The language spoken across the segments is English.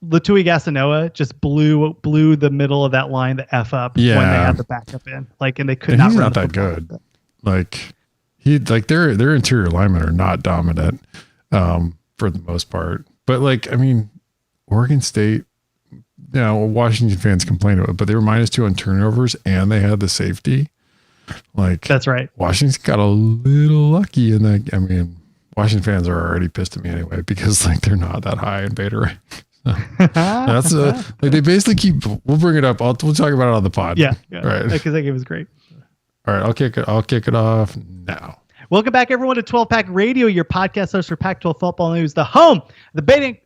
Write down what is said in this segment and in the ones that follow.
Latui-Gasanoa just blew the middle of that line the F up when they had the backup in. Like, and they could not he's run not that good. Like their interior linemen are not dominant for the most part. But like, I mean, Oregon State, Washington fans complain about it, but they were -2 on turnovers and they had the safety. Like, that's right. Washington's got a little lucky in that. I mean, Washington fans are already pissed at me anyway, because like they're not that high in beta rank. That's like they basically we'll bring it up. We'll talk about it on the pod. Yeah. Right. Because I think it was great. All right. I'll kick it off now. Welcome back, everyone, to 12 Pac Radio, your podcast host for Pac-12 football news, the home, the baiting.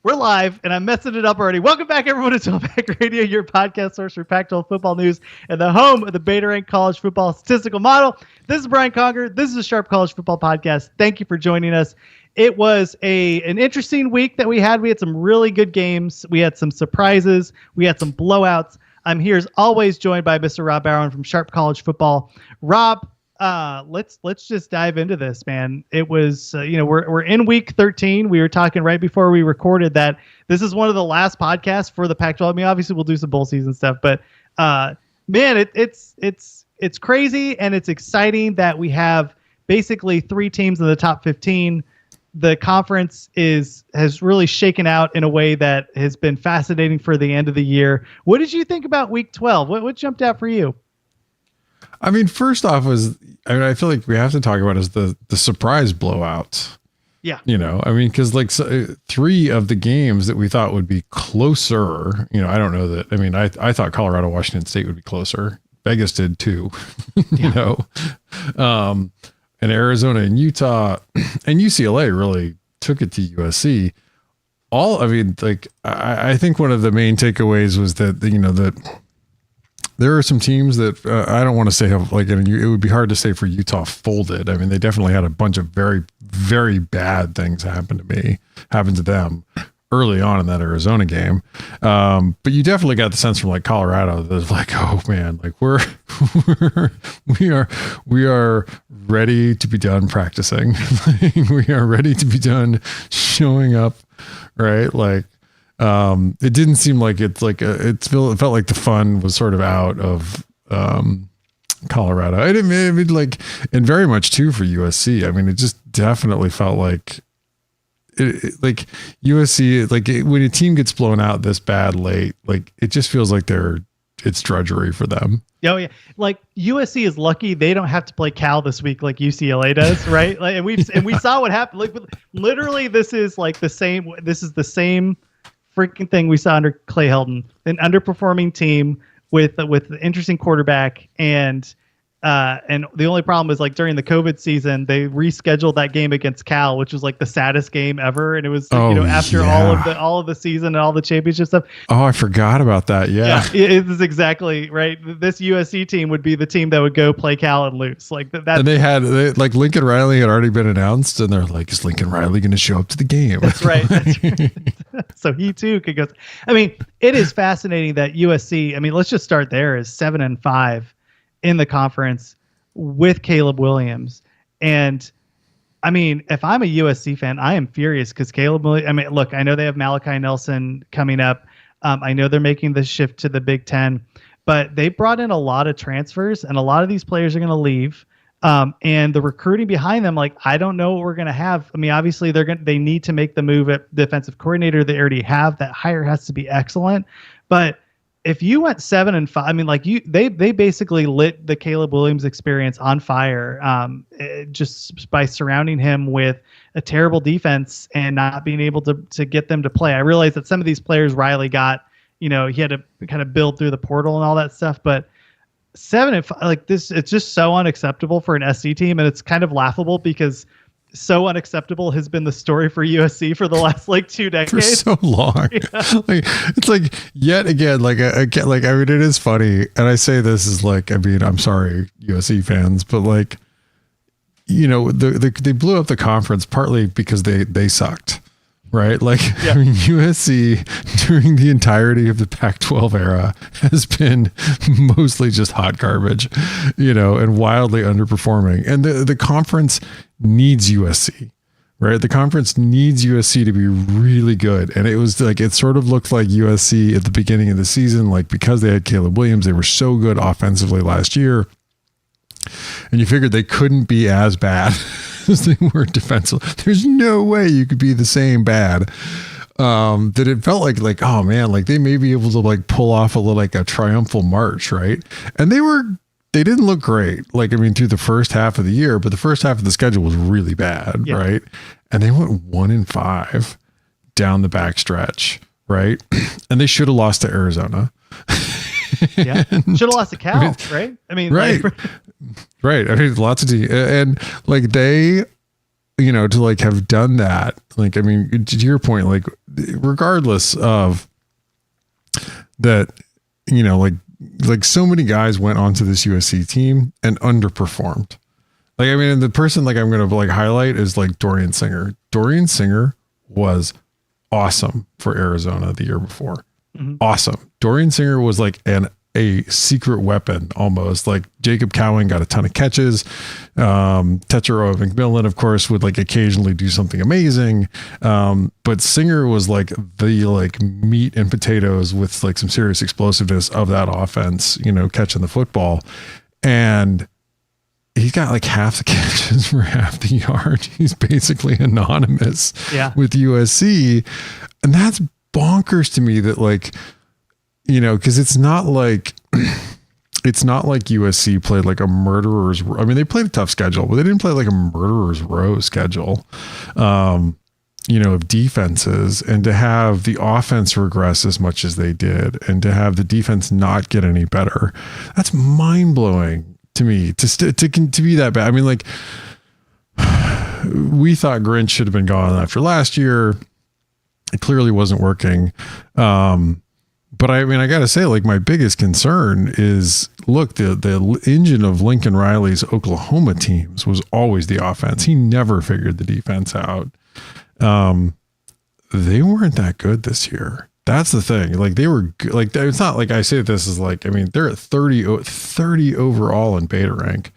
We're live, and I'm messing it up already. Welcome back, everyone, to 12 Pac Radio, your podcast source for Pac-12 football news, and the home of the Beta Rank College Football Statistical Model. This is Brian Conger. This is a Sharp College Football Podcast. Thank you for joining us. It was an interesting week that we had. We had some really good games. We had some surprises. We had some blowouts. I'm here as always joined by Mr. Rob Barron from Sharp College Football. Rob, let's just dive into this, man. It was, we're in week 13. We were talking right before we recorded that this is one of the last podcasts for the Pac-12. I mean, obviously we'll do some bowl season stuff, but man, it's crazy and it's exciting that we have basically 3 teams in the top 15. The conference has really shaken out in a way that has been fascinating for the end of the year. What did you think about week 12? What jumped out for you? I mean, first off I feel like we have to talk about is the surprise blowouts. Yeah. I mean, because like 3 of the games that we thought would be closer, I don't know that. I mean, I thought Colorado, Washington State would be closer. Vegas did too, and Arizona and Utah and UCLA really took it to USC. I think one of the main takeaways was that, that there are some teams that I don't want to say have it would be hard to say for Utah folded. I mean, they definitely had a bunch of very, very bad things happen to them early on in that Arizona game. But you definitely got the sense from like Colorado that was like, oh man, like we are ready to be done practicing. We are ready to be done showing up. Right. Like, it didn't seem like it felt like the fun was sort of out of, Colorado. And very much too for USC. I mean, it just definitely felt like like USC, when a team gets blown out this bad late, like it just feels like it's drudgery for them. Oh yeah. Like USC is lucky they don't have to play Cal this week like UCLA does, right? Like, and we saw what happened. Like literally this is the same freaking thing we saw under Clay Helton, an underperforming team with an interesting quarterback. And the only problem is like during the COVID season, they rescheduled that game against Cal, which was like the saddest game ever. And it was, after all of the season and all the championship stuff. Oh, I forgot about that. Yeah. It is exactly right. This USC team would be the team that would go play Cal and lose like that. And they Lincoln Riley had already been announced and they're like, is Lincoln Riley going to show up to the game? That's right. So he too could go. I mean, it is fascinating that USC, I mean, let's just start there, is 7-5 in the conference with Caleb Williams. And I mean, if I'm a USC fan, I am furious because Caleb Williams, I mean, look, I know they have Malachi Nelson coming up. I know they're making the shift to the Big Ten, but they brought in a lot of transfers and a lot of these players are going to leave. And the recruiting behind them, like, I don't know what we're going to have. I mean, obviously they need to make the move at defensive coordinator they already have. That hire has to be excellent, but if you went 7-5, I mean, like they basically lit the Caleb Williams experience on fire, just by surrounding him with a terrible defense and not being able to get them to play. I realize that some of these players Riley got, he had to kind of build through the portal and all that stuff, but 7-5, like this, it's just so unacceptable for an SC team, and it's kind of laughable because so unacceptable has been the story for USC for the last 2 decades. For so long. Yeah. It's like yet again, I mean, it is funny. And I say this is I'm sorry, USC fans, but they blew up the conference partly because they sucked. Right. I mean, USC during the entirety of the Pac-12 era has been mostly just hot garbage, and wildly underperforming. And the conference needs USC, right? The conference needs USC to be really good. And it was like, it sort of looked like USC at the beginning of the season, like because they had Caleb Williams, they were so good offensively last year. And you figured they couldn't be as bad as they were defensively. There's no way you could be the same bad. That it felt like, oh man, like they may be able to like pull off like a triumphal march, right? And they didn't look great. Like, I mean, through the first half of the year, but the first half of the schedule was really bad, right? And they went 1-5 down the backstretch, right? And they should have lost to Arizona. Yeah, should have lost to Cal, right? I mean, right, right. I mean, lots of teams, and like they, you know, to like have done that, like, I mean, to your point, like, regardless of that, you know, like so many guys went onto this USC team and underperformed. Like, I mean, the person like I'm going to like highlight is like Dorian Singer. Dorian Singer was awesome for Arizona the year before. Mm-hmm. Awesome. Dorian Singer was like a secret weapon almost. Like Jacob Cowing got a ton of catches. Tetero McMillan, of course, would like occasionally do something amazing. But Singer was like the like meat and potatoes with like some serious explosiveness of that offense, you know, catching the football. And he got like half the catches for half the yard. He's basically anonymous with USC. And that's bonkers to me that like, you know, because it's not like USC played like a murderer's. I mean, they played a tough schedule, but they didn't play like a murderer's row schedule, you know, of defenses. And to have the offense regress as much as they did, and to have the defense not get any better, that's mind blowing to me. To be that bad. I mean, like we thought Grinch should have been gone after last year. It clearly wasn't working. But I mean, I got to say, like, my biggest concern is, look, the engine of Lincoln Riley's Oklahoma teams was always the offense. He never figured the defense out. They weren't that good this year. That's the thing. Like, they were like, it's not like I say this is like, I mean, they're at 30 overall in beta rank.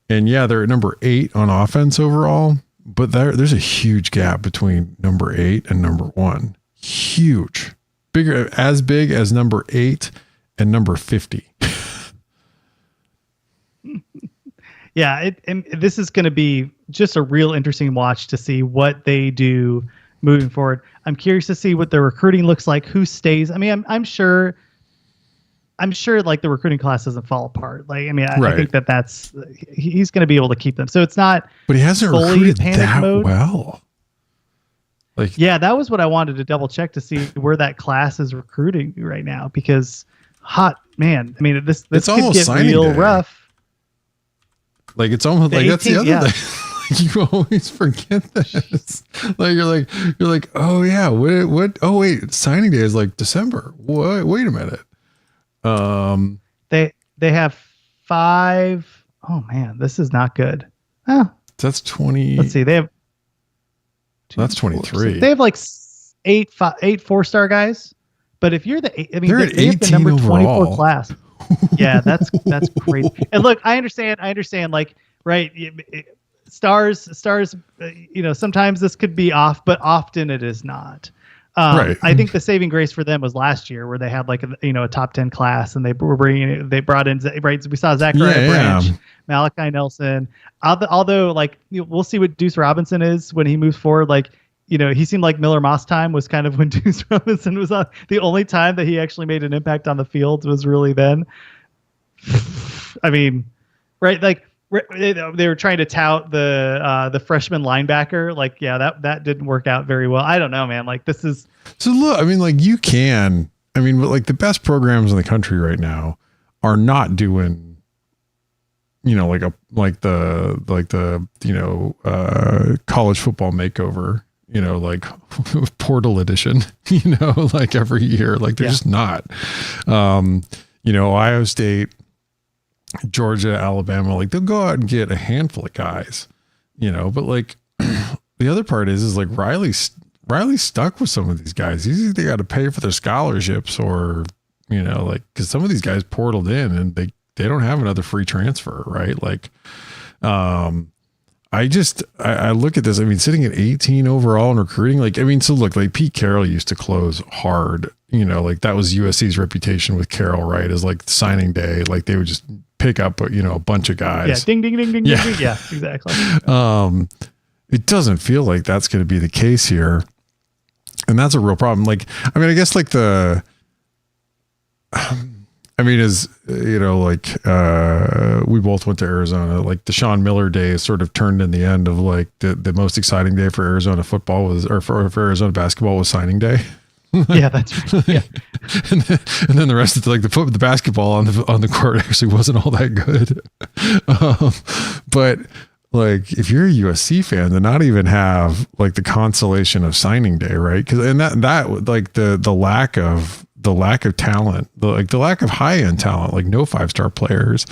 And yeah, they're at number 8 on offense overall. But there's a huge gap between number 8 and number 1. Huge. As big as number 8 and number 50. Yeah. And this is going to be just a real interesting watch to see what they do moving forward. I'm curious to see what the recruiting looks like, who stays. I mean, I'm sure like the recruiting class doesn't fall apart. Like, I mean, I think he's going to be able to keep them. So it's not, but he hasn't recruited that mode. Well. Like, yeah, that was what I wanted to double check to see where that class is recruiting right now, because man, I mean, this could get real rough. Like, it's almost like 18, that's the other thing. You always forget this. Like, you're like, oh yeah, what? Oh wait, signing day is like December. What? Wait a minute. They have 5. Oh man, this is not good. That's 20. Let's see. They have. That's 23. They have like 8 4-star guys, but if you're they have the number overall. 24 class. Yeah, that's crazy. And look, I understand. Like, right, stars. You know, sometimes this could be off, but often it is not. Right. I think the saving grace for them was last year, where they had like a top 10 class, and they brought in, right. We saw Zachariah Branch, Malachi Nelson. Although like we'll see what Deuce Robinson is when he moves forward. Like, you know, he seemed like Miller Moss time was kind of when Deuce Robinson was on. The only time that he actually made an impact on the field was really then. I mean, right, like. They were trying to tout the freshman linebacker. Like, yeah, that didn't work out very well. I don't know, man. Like, this is so. Look, I mean, like but like the best programs in the country right now are not doing, you know, like the college football makeover. You know, like portal edition. You know, like every year, like they're just not. You know, Ohio State, Georgia, Alabama, like they'll go out and get a handful of guys, you know, but like the other part is like Riley's stuck with some of these guys. He's either got to pay for their scholarships or, you know, like, cause some of these guys portaled in and they don't have another free transfer, right? Like, I I look at this. I mean, sitting at 18 overall in recruiting, like, I mean, so look, like Pete Carroll used to close hard, you know, like that was USC's reputation with Carroll, right? As like signing day, like they would just pick up, you know, a bunch of guys. Yeah. Ding, ding, ding, ding, Yeah. ding. Yeah, exactly. It doesn't feel like that's going to be the case here. And that's a real problem. Like, I mean, I guess like as you know, like, we both went to Arizona, like the Sean Miller day sort of turned in the end of like the most exciting day for Arizona football was, or for Arizona basketball was signing day. Yeah, that's right. Yeah. and then the rest of the basketball on the court actually wasn't all that good. But like, if you're a USC fan, to not even have like the consolation of signing day, right? Because that like the lack of talent, the lack of high end talent, like no 5-star players.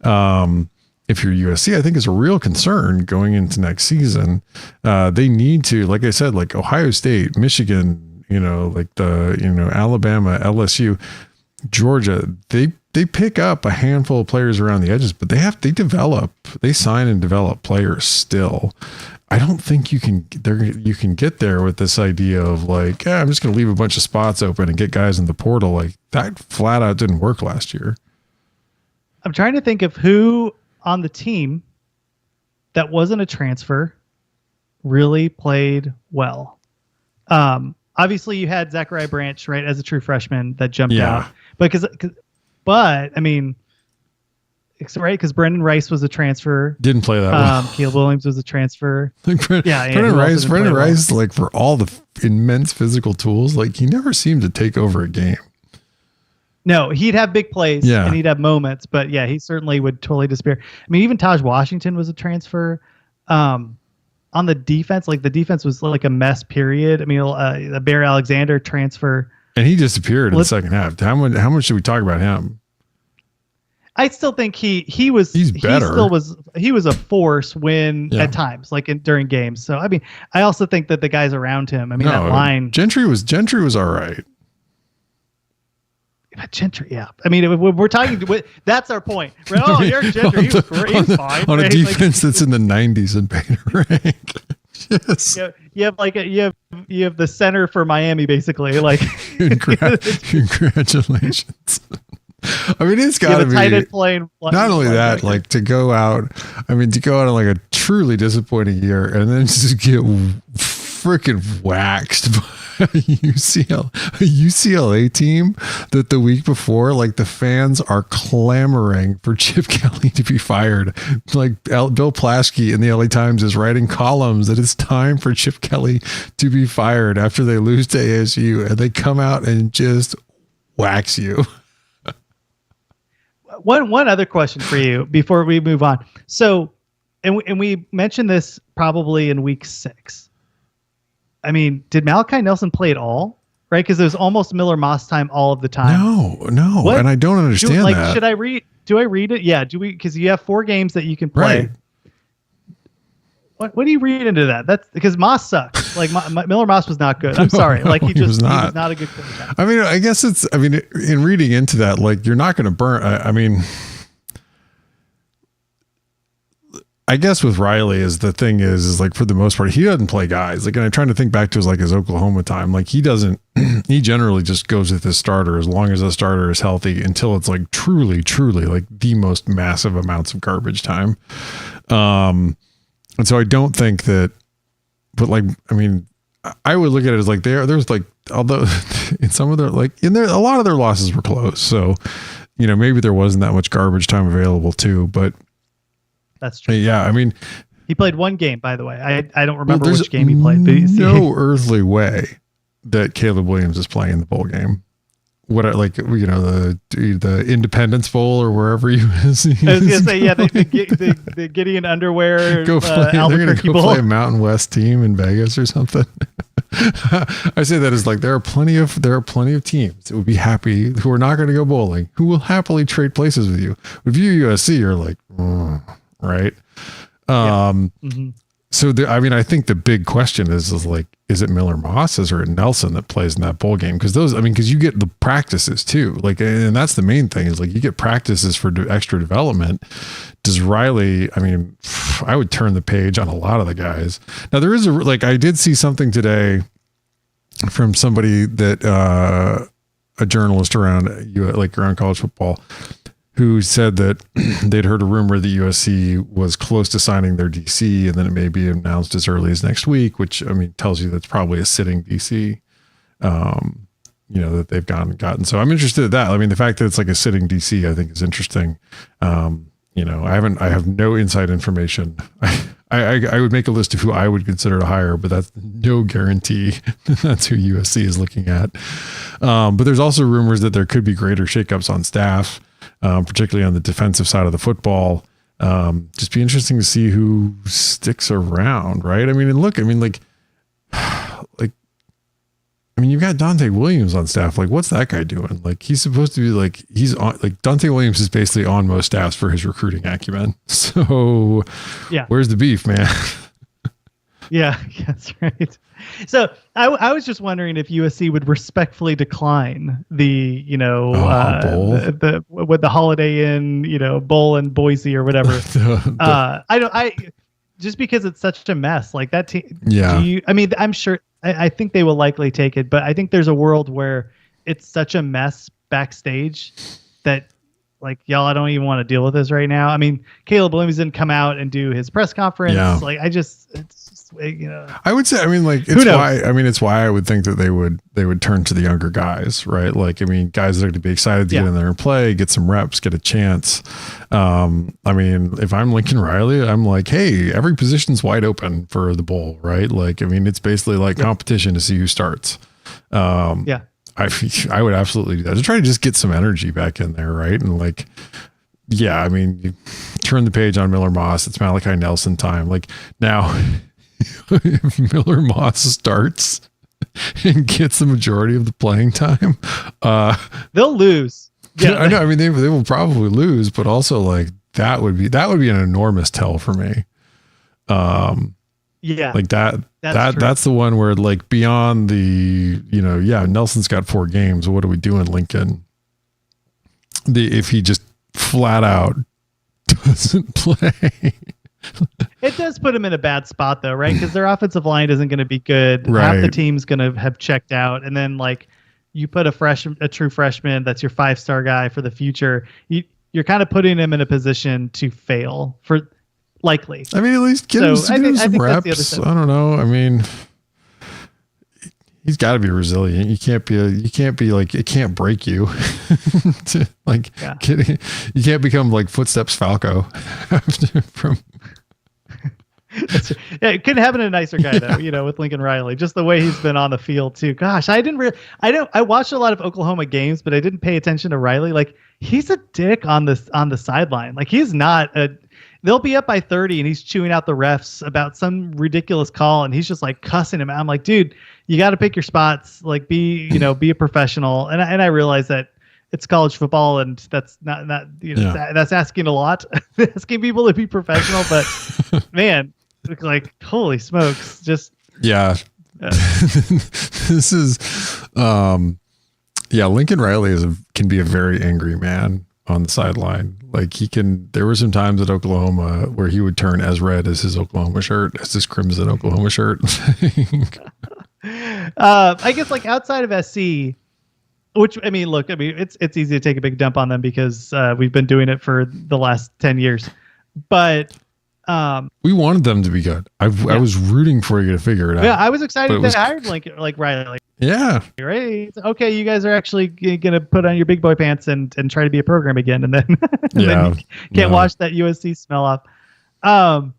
If you're USC, I think is a real concern going into next season. They need to, like I said, like Ohio State, Michigan, you know, like Alabama, LSU, Georgia, they pick up a handful of players around the edges, but they sign and develop players still. I don't think you can get there with this idea of like, I'm just going to leave a bunch of spots open and get guys in the portal. Like that flat out didn't work last year. I'm trying to think of who on the team that wasn't a transfer really played well. Obviously you had Zachariah Branch, right, as a true freshman that jumped out, but I mean, it's right, because Brendan Rice was a transfer. Didn't play that well. Caleb Williams was a transfer. Brendan Rice, like for all the immense physical tools, like he never seemed to take over a game. No, he'd have big plays and he'd have moments, but yeah, he certainly would totally disappear. I mean, even Taj Washington was a transfer. On the defense, like the defense was like a mess, period. I mean, the Bear Alexander transfer. And he disappeared in the second half. How much should we talk about him? I still think he was better. He was a force at times, like during games. So I mean, I also think that the guys around him, I mean, that line. Gentry was all right. Gentry, yeah. I mean, we're talking. That's our point. Right? Oh, Eric Gentry, he was great. He was fine. On a defense that's in the 90s in Beta rank. Yes. You have the center for Miami, basically. Like, congratulations. I mean, it's got to be tight end playing. Not only that, like to go out on like a truly disappointing year and then just get freaking waxed by a UCLA team that the week before, like the fans are clamoring for Chip Kelly to be fired. Like Bill Plaschke in the LA Times is writing columns that it's time for Chip Kelly to be fired after they lose to ASU, and they come out and just wax you. One other question for you before we move on. So, and we mentioned this probably in week 6. I mean, did Malachi Nelson play at all? Right? Because it was almost Miller Moss time all of the time. No. What? And I don't understand that. Should I read? Do I read it? Yeah. Do we? Because you have 4 games that you can play. Right. What do you read into that? That's because Moss sucks. Like Miller Moss was not good. I'm sorry. Like he was not a good quarterback. I mean, I guess in reading into that, like you're not going to burn. I mean, I guess with Riley the thing is like for the most part, he doesn't play guys. Like, and I'm trying to think back to his Oklahoma time. Like he generally just goes with his starter as long as the starter is healthy until it's like truly like the most massive amounts of garbage time. And so I don't think that, but like, I mean, I would look at it as like there's like, although in some of their, like in there, a lot of their losses were close. So, you know, maybe there wasn't that much garbage time available too, but that's true. Yeah. I mean, he played one game, by the way. I don't remember which game he played. But no earthly way that Caleb Williams is playing the bowl game. The Independence Bowl or wherever he was. I was gonna say, yeah, the Gideon Underwear. They're gonna go play a Mountain West team in Vegas or something. I say that as like there are plenty of teams that would be happy who are not going to go bowling, who will happily trade places with you. If you're USC, you're like, right. So I mean, I think the big question is like, is it Miller Moss or Nelson that plays in that bowl game? Because because you get the practices too. Like, and that's the main thing is like you get practices for extra development. Does Riley? I mean, I would turn the page on a lot of the guys. Now there is I did see something today from somebody that a journalist around college football who said that they'd heard a rumor that USC was close to signing their DC and then it may be announced as early as next week, which tells you that's probably a sitting DC, that they've gotten. So I'm interested in that. I mean, the fact that it's like a sitting DC, I think is interesting. I have no inside information. I would make a list of who I would consider to hire, but that's no guarantee that's who USC is looking at. But there's also rumors that there could be greater shakeups on staff, particularly on the defensive side of the football. Just be interesting to see who sticks around, right? You've got Dante Williams on staff. Like, what's that guy doing? Like, he's supposed to be he's on, Dante Williams is basically on most staffs for his recruiting acumen. So yeah, where's the beef, man? Yeah, that's right. So I was just wondering if USC would respectfully decline the, bowl? With the Holiday Inn, bowl in Boise or whatever. Just because it's such a mess like that team. Yeah. I'm sure, I think they will likely take it, but I think there's a world where it's such a mess backstage that y'all, I don't even want to deal with this right now. I mean, Caleb Williams didn't come out and do his press conference. Yeah. I would say, it's why I would think that they would turn to the younger guys, right? Guys that are going to be excited to get in there and play, get some reps, get a chance. If I'm Lincoln Riley, I'm like, hey, every position's wide open for the bowl, right? It's basically competition to see who starts. I would absolutely do that to try to just get some energy back in there, right? And you turn the page on Miller Moss. It's Malachi Nelson time. Now, if Miller Moss starts and gets the majority of the playing time, they'll lose. Yeah, I know. They will probably lose, but also that would be an enormous tell for me. That's the one where beyond the, Nelson's got 4 games. What are we doing, Lincoln? If he just flat out doesn't play. It does put them in a bad spot though, right? Because their offensive line isn't going to be good. Right. Half the team's going to have checked out. And then you put a true freshman, that's your 5-star guy for the future. You're kind of putting him in a position to fail for likely. At least give him some reps. I don't know. He's got to be resilient. You can't be it can't break you. You can't become Footsteps Falco from. It couldn't happen to a nicer guy though, with Lincoln Riley, just the way he's been on the field too. Gosh, I watched a lot of Oklahoma games, but I didn't pay attention to Riley. He's a dick on the sideline. He's not they'll be up by 30 and he's chewing out the refs about some ridiculous call and he's just cussing him out. I'm like, dude, you got to pick your spots, be a professional. And I realize that it's college football and that's not that's asking a lot, asking people to be professional, but man, holy smokes, just this is Lincoln Riley can be a very angry man on the sideline. There were some times at Oklahoma where he would turn as red as his Oklahoma shirt, as his crimson Oklahoma shirt. I guess outside of SC, which it's easy to take a big dump on them because we've been doing it for the last 10 years, but we wanted them to be good. I was rooting for you to figure it out. Yeah, I was excited that I hired Lincoln, Riley. Yeah. Right. Okay, you guys are actually gonna put on your big boy pants and try to be a program again, and then then you can't wash that USC smell off. The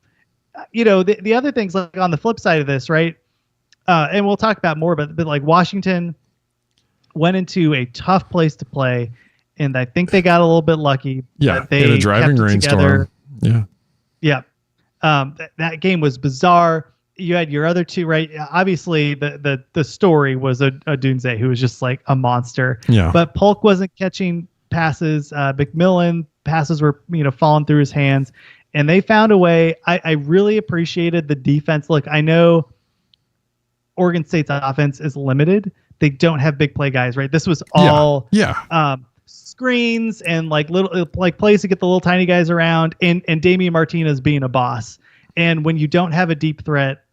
other things on the flip side of this, right? And we'll talk about more, but Washington went into a tough place to play, and I think they got a little bit lucky. Yeah, they in a driving rainstorm. Yeah. Yeah. That game was bizarre. You had your other two, right? Obviously, the story was a Dunze who was just a monster. Yeah. But Polk wasn't catching passes. McMillan passes were falling through his hands, and they found a way. I really appreciated the defense. Look, I know Oregon State's offense is limited. They don't have big play guys, right? This was all screens and like little like plays to get the little tiny guys around, and Damian Martinez being a boss. And when you don't have a deep threat,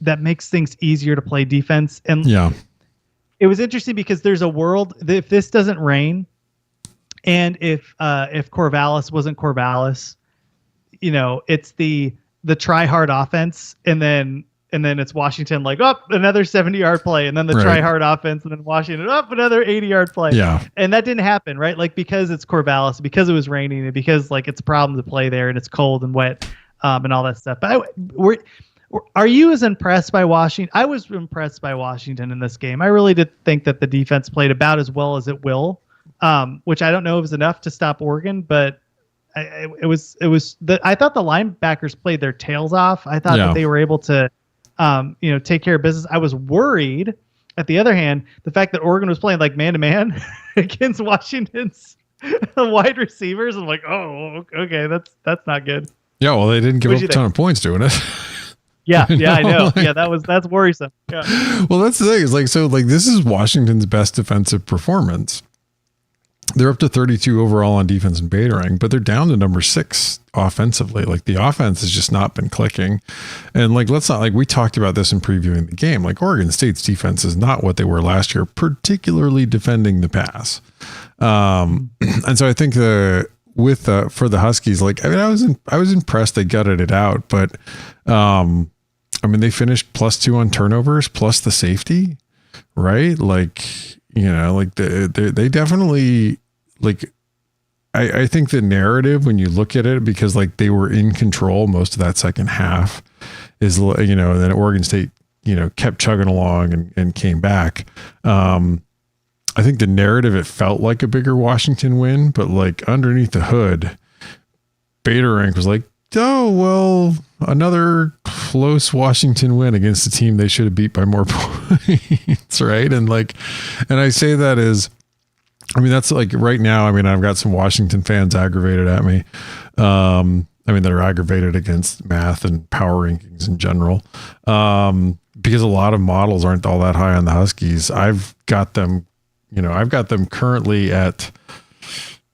that makes things easier to play defense. And it was interesting because there's a world that if this doesn't rain, and if Corvallis wasn't Corvallis, it's the try hard offense, and then it's Washington like another 70-yard play, and then the try hard offense, and then Washington another 80-yard play. Yeah. And that didn't happen, right? Like because it's Corvallis, because it was raining, and because like it's a problem to play there, and it's cold and wet, and all that stuff. But are you as impressed by Washington? I was impressed by Washington in this game. I really did think that the defense played about as well as it will, which I don't know if was enough to stop Oregon, but I thought the linebackers played their tails off. I thought that they were able to, take care of business. I was worried, at the other hand, the fact that Oregon was playing like man-to-man against Washington's wide receivers. I'm like, oh, okay, that's not good. Yeah, well, they didn't give up a ton of points doing it. Yeah, I know. Yeah, that's worrisome. Yeah. Well, that's the thing. Is like this is Washington's best defensive performance. They're up to 32 overall on defense and Batarang, but they're down to number 6 offensively. Like the offense has just not been clicking. And like, let's not, like we talked about this in previewing the game, like Oregon State's defense is not what they were last year, particularly defending the pass. And so I think for the Huskies, like, I mean, I was impressed they gutted it out, but, I mean, they finished +2 on turnovers plus the safety, right? Like, like they definitely like, I think the narrative when you look at it, because like they were in control most of that second half is, and then Oregon State, kept chugging along and came back. I think the narrative, it felt like a bigger Washington win, but like underneath the hood, Batarang was like, oh, well, another close Washington win against a team they should have beat by more points, right? And I say that as, I mean, that's like right now, I mean, I've got some Washington fans aggravated at me. I mean, they're aggravated against math and power rankings in general, because a lot of models aren't all that high on the Huskies. I've got them currently at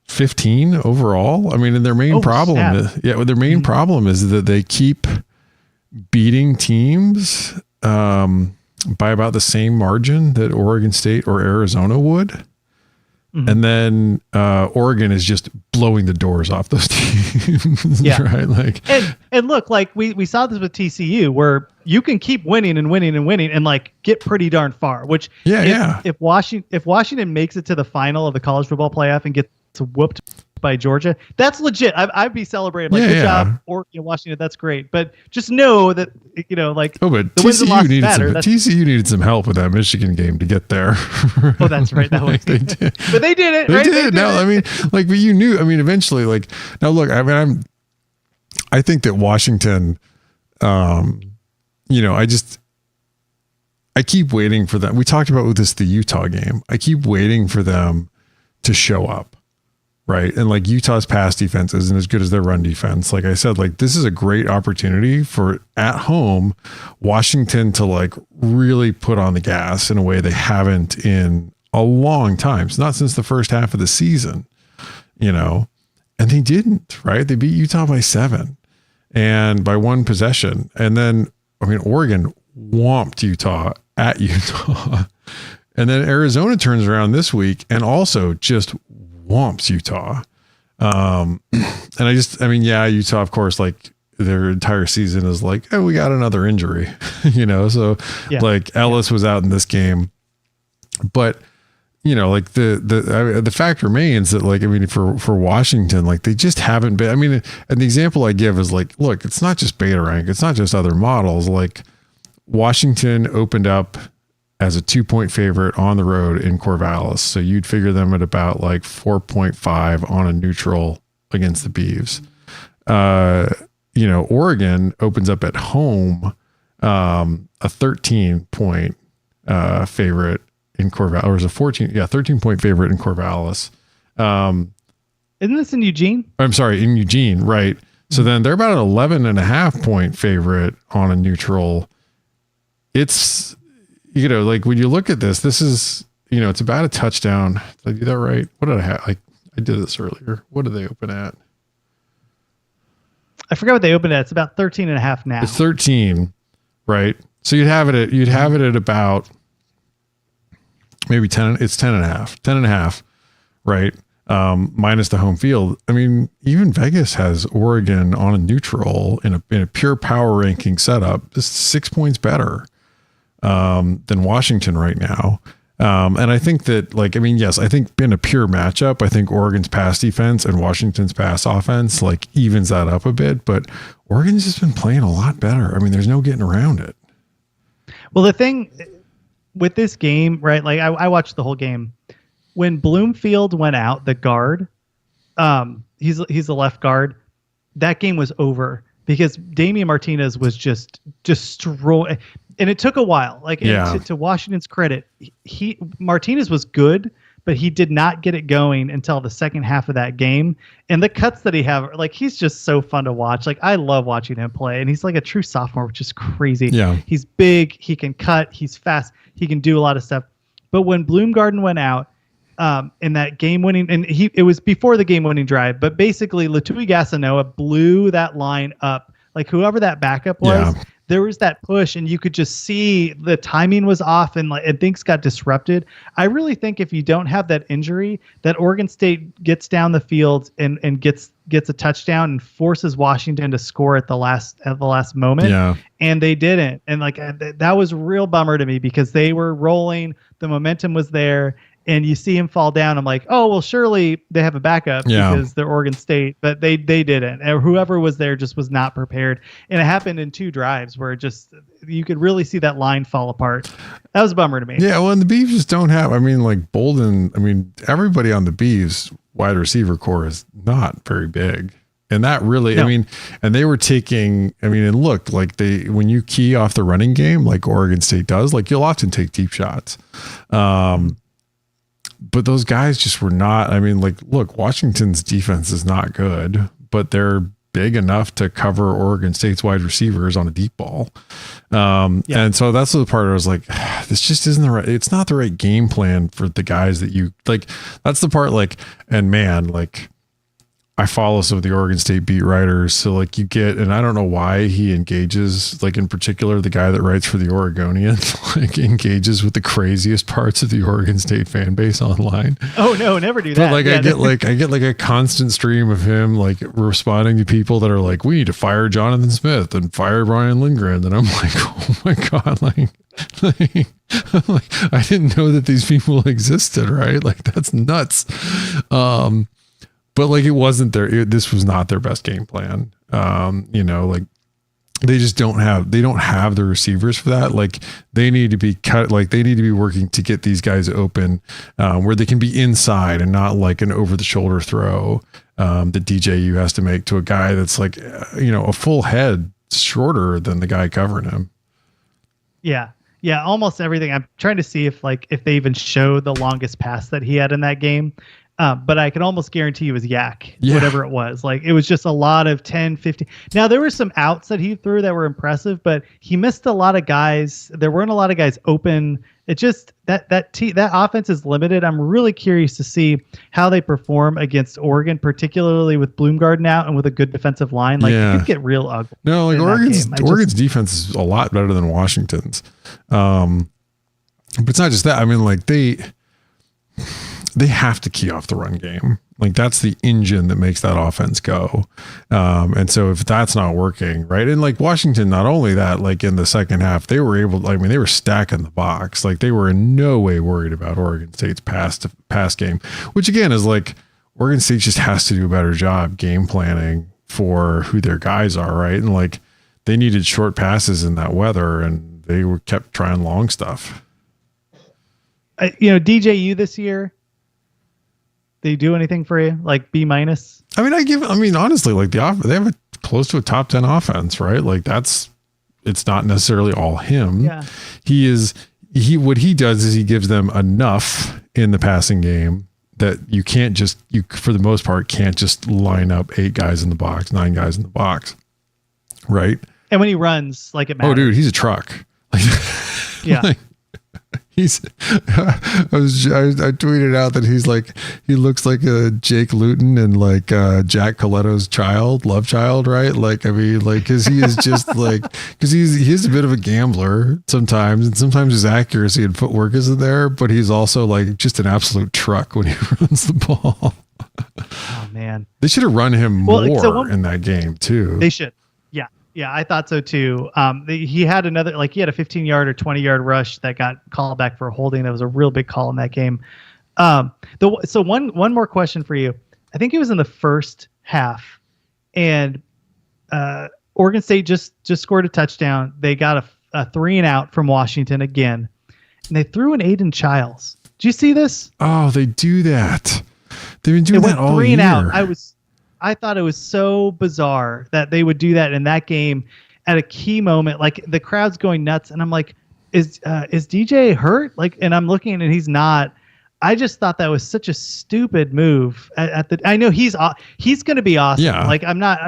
15 overall. I mean, and their main problem is that they keep beating teams by about the same margin that Oregon State or Arizona would. Mm-hmm. And then Oregon is just blowing the doors off those teams. Yeah. Right. Like, and look, like we saw this with TCU, where you can keep winning and winning and winning and like get pretty darn far, which if Washington makes it to the final of the college football playoff and gets whooped by Georgia, that's legit. I'd be celebrating. Like, good job, or Washington. That's great. But just know that like, but TCU needed some help with that Michigan game to get there. Oh, that's right. That was they did. But they did it. They did. I mean, like, but you knew. I mean, eventually, like, now look. I mean, I think that Washington. I keep waiting for them. We talked about with the Utah game. I keep waiting for them to show up. Right. And like Utah's pass defense isn't as good as their run defense. Like I said, like this is a great opportunity for at home Washington to like really put on the gas in a way they haven't in a long time. It's not since the first half of the season, and they didn't, right? They beat Utah by 7 and by 1 possession. And then, I mean, Oregon whomped Utah at Utah. And then Arizona turns around this week and also just whomps Utah. Utah, of course, like their entire season is like, oh, we got another injury, so like Ellis was out in this game, but like the fact remains that like, I mean, for Washington, like they just haven't been, I mean, and the example I give is like, look, it's not just Batarang, it's not just other models. Like Washington opened up as a 2-point favorite on the road in Corvallis. So you'd figure them at about like 4.5 on a neutral against the Beavs. Oregon opens up at home, a 13-point favorite in Corvallis, or is a 13-point favorite in Corvallis. Isn't this in Eugene? I'm sorry, in Eugene, right. So then they're about an 11.5-point favorite on a neutral. It's, you know, like when you look at this is, you know, it's about a touchdown. Did I do that right? What did I have? I did this earlier. What did they open at? I forgot what they opened at. It's about 13.5 now. It's 13, right? So you'd have it at about maybe 10. It's 10.5, right? Minus the home field. I mean, even Vegas has Oregon on a neutral in a pure power ranking setup. It's 6 points better than Washington right now. And I think that, like, I mean, yes, I think in a pure matchup, I think Oregon's pass defense and Washington's pass offense like evens that up a bit, but Oregon's just been playing a lot better. I mean, there's no getting around it. Well, the thing with this game, right? Like I watched the whole game. When Bloomfield went out, the guard, he's the left guard. That game was over because Damian Martinez was just destroyed. And it took a while. Like, to Washington's credit, Martinez was good, but he did not get it going until the second half of that game. And the cuts that he have, like, he's just so fun to watch. Like, I love watching him play. And he's like a true sophomore, which is crazy. Yeah. He's big. He can cut. He's fast. He can do a lot of stuff. But when Bloomgarden went out, in that game-winning, and it was before the game-winning drive, but basically Latui Gasanoa blew that line up. Like, whoever that backup was, there was that push, and you could just see the timing was off, and things got disrupted. I really think if you don't have that injury, that Oregon State gets down the field and gets a touchdown and forces Washington to score at the last moment. Yeah. And they didn't. And like that was a real bummer to me because they were rolling, the momentum was there. And you see him fall down. I'm like, oh, well, surely they have a backup because they're Oregon State, but they didn't. And whoever was there just was not prepared. And it happened in 2 drives where you could really see that line fall apart. That was a bummer to me. Yeah, well, and the Beavs just don't have, I mean, like Bolden, I mean, everybody on the Beavs wide receiver core is not very big. And that really, I mean, and they were taking, I mean, and look, like when you key off the running game, like Oregon State does, like you'll often take deep shots. But those guys just were not, I mean, like, look, Washington's defense is not good, but they're big enough to cover Oregon State's wide receivers on a deep ball. And so that's the part I was like, this just isn't it's not the right game plan for the guys that you like. That's the part, like, and man, like, I follow some of the Oregon State beat writers. So like you get, and I don't know why he engages, like in particular, the guy that writes for the Oregonian, like engages with the craziest parts of the Oregon State fan base online. Oh no, never do that. But like, I get like a constant stream of him, like responding to people that are like, we need to fire Jonathan Smith and fire Brian Lindgren. And I'm like, oh my God, like I didn't know that these people existed. Right. Like that's nuts. But like, it wasn't this was not their best game plan. You know, like they just don't have the receivers for that. Like they need to be cut. Like they need to be working to get these guys open where they can be inside and not like an over the shoulder throw that DJU has to make to a guy that's like, you know, a full head shorter than the guy covering him. Yeah. Yeah. Almost everything. I'm trying to see if they even show the longest pass that he had in that game. But I can almost guarantee it was yak, whatever it was. Like it was just a lot of 10, 15. Now there were some outs that he threw that were impressive, but he missed a lot of guys. There weren't a lot of guys open. It just that offense is limited. I'm really curious to see how they perform against Oregon, particularly with Bloomgarden out and with a good defensive line. Like it could get real ugly. No, like Oregon's defense is a lot better than Washington's. But it's not just that. I mean, like they have to key off the run game. Like that's the engine that makes that offense go. And so if that's not working, right. And like Washington, not only that, like in the second half, they were they were stacking the box. Like they were in no way worried about Oregon State's pass game, which again is like Oregon State just has to do a better job game planning for who their guys are. Right. And like they needed short passes in that weather and they kept trying long stuff. DJU this year, they do anything for you like B-? I mean, honestly, like they have a close to a top 10 offense, right? Like it's not necessarily all him. Yeah. What he does is he gives them enough in the passing game that you for the most part can't just line up 8 guys in the box, 9 guys in the box. Right. And when he runs, like it matters. Oh dude, he's a truck. Yeah. I tweeted out that he looks like a Jake Luton and like Jack Coletto's love child, right? Like, I mean, like, cause he is just like, cause he's a bit of a gambler sometimes, and sometimes his accuracy and footwork isn't there, but he's also like just an absolute truck when he runs the ball. Oh man, they should have run him more in that game too. They should. Yeah, I thought so too. He had a 15-yard or 20-yard rush that got called back for a holding. That was a real big call in that game. So one more question for you. I think it was in the first half, and Oregon State just scored a touchdown. They got a 3-and-out from Washington again, and they threw an Aiden Childs. Did you see this? Oh, they do that. They've been doing that all year. 3-and-out. I thought it was so bizarre that they would do that in that game at a key moment. Like the crowd's going nuts, and I'm like, is DJ hurt? Like, and I'm looking and he's not. I just thought that was such a stupid move. I know he's going to be awesome. Yeah. Like I'm not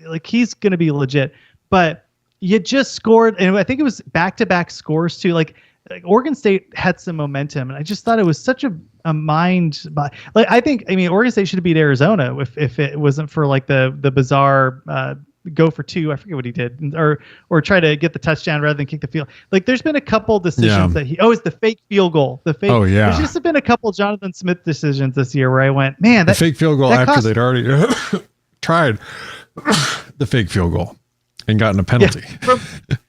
like he's going to be legit. But you just scored, and I think it was back-to-back scores too. Like Oregon State had some momentum, and I just thought it was such a mind. Like I mean, Oregon State should have beat Arizona if it wasn't for like the bizarre go for two. I forget what he did, or try to get the touchdown rather than kick the field. Like there's been a couple decisions that it's the fake field goal. Oh yeah. There's just been a couple Jonathan Smith decisions this year where I went, man, the fake field goal after they'd already tried the fake field goal and gotten a penalty. Yeah,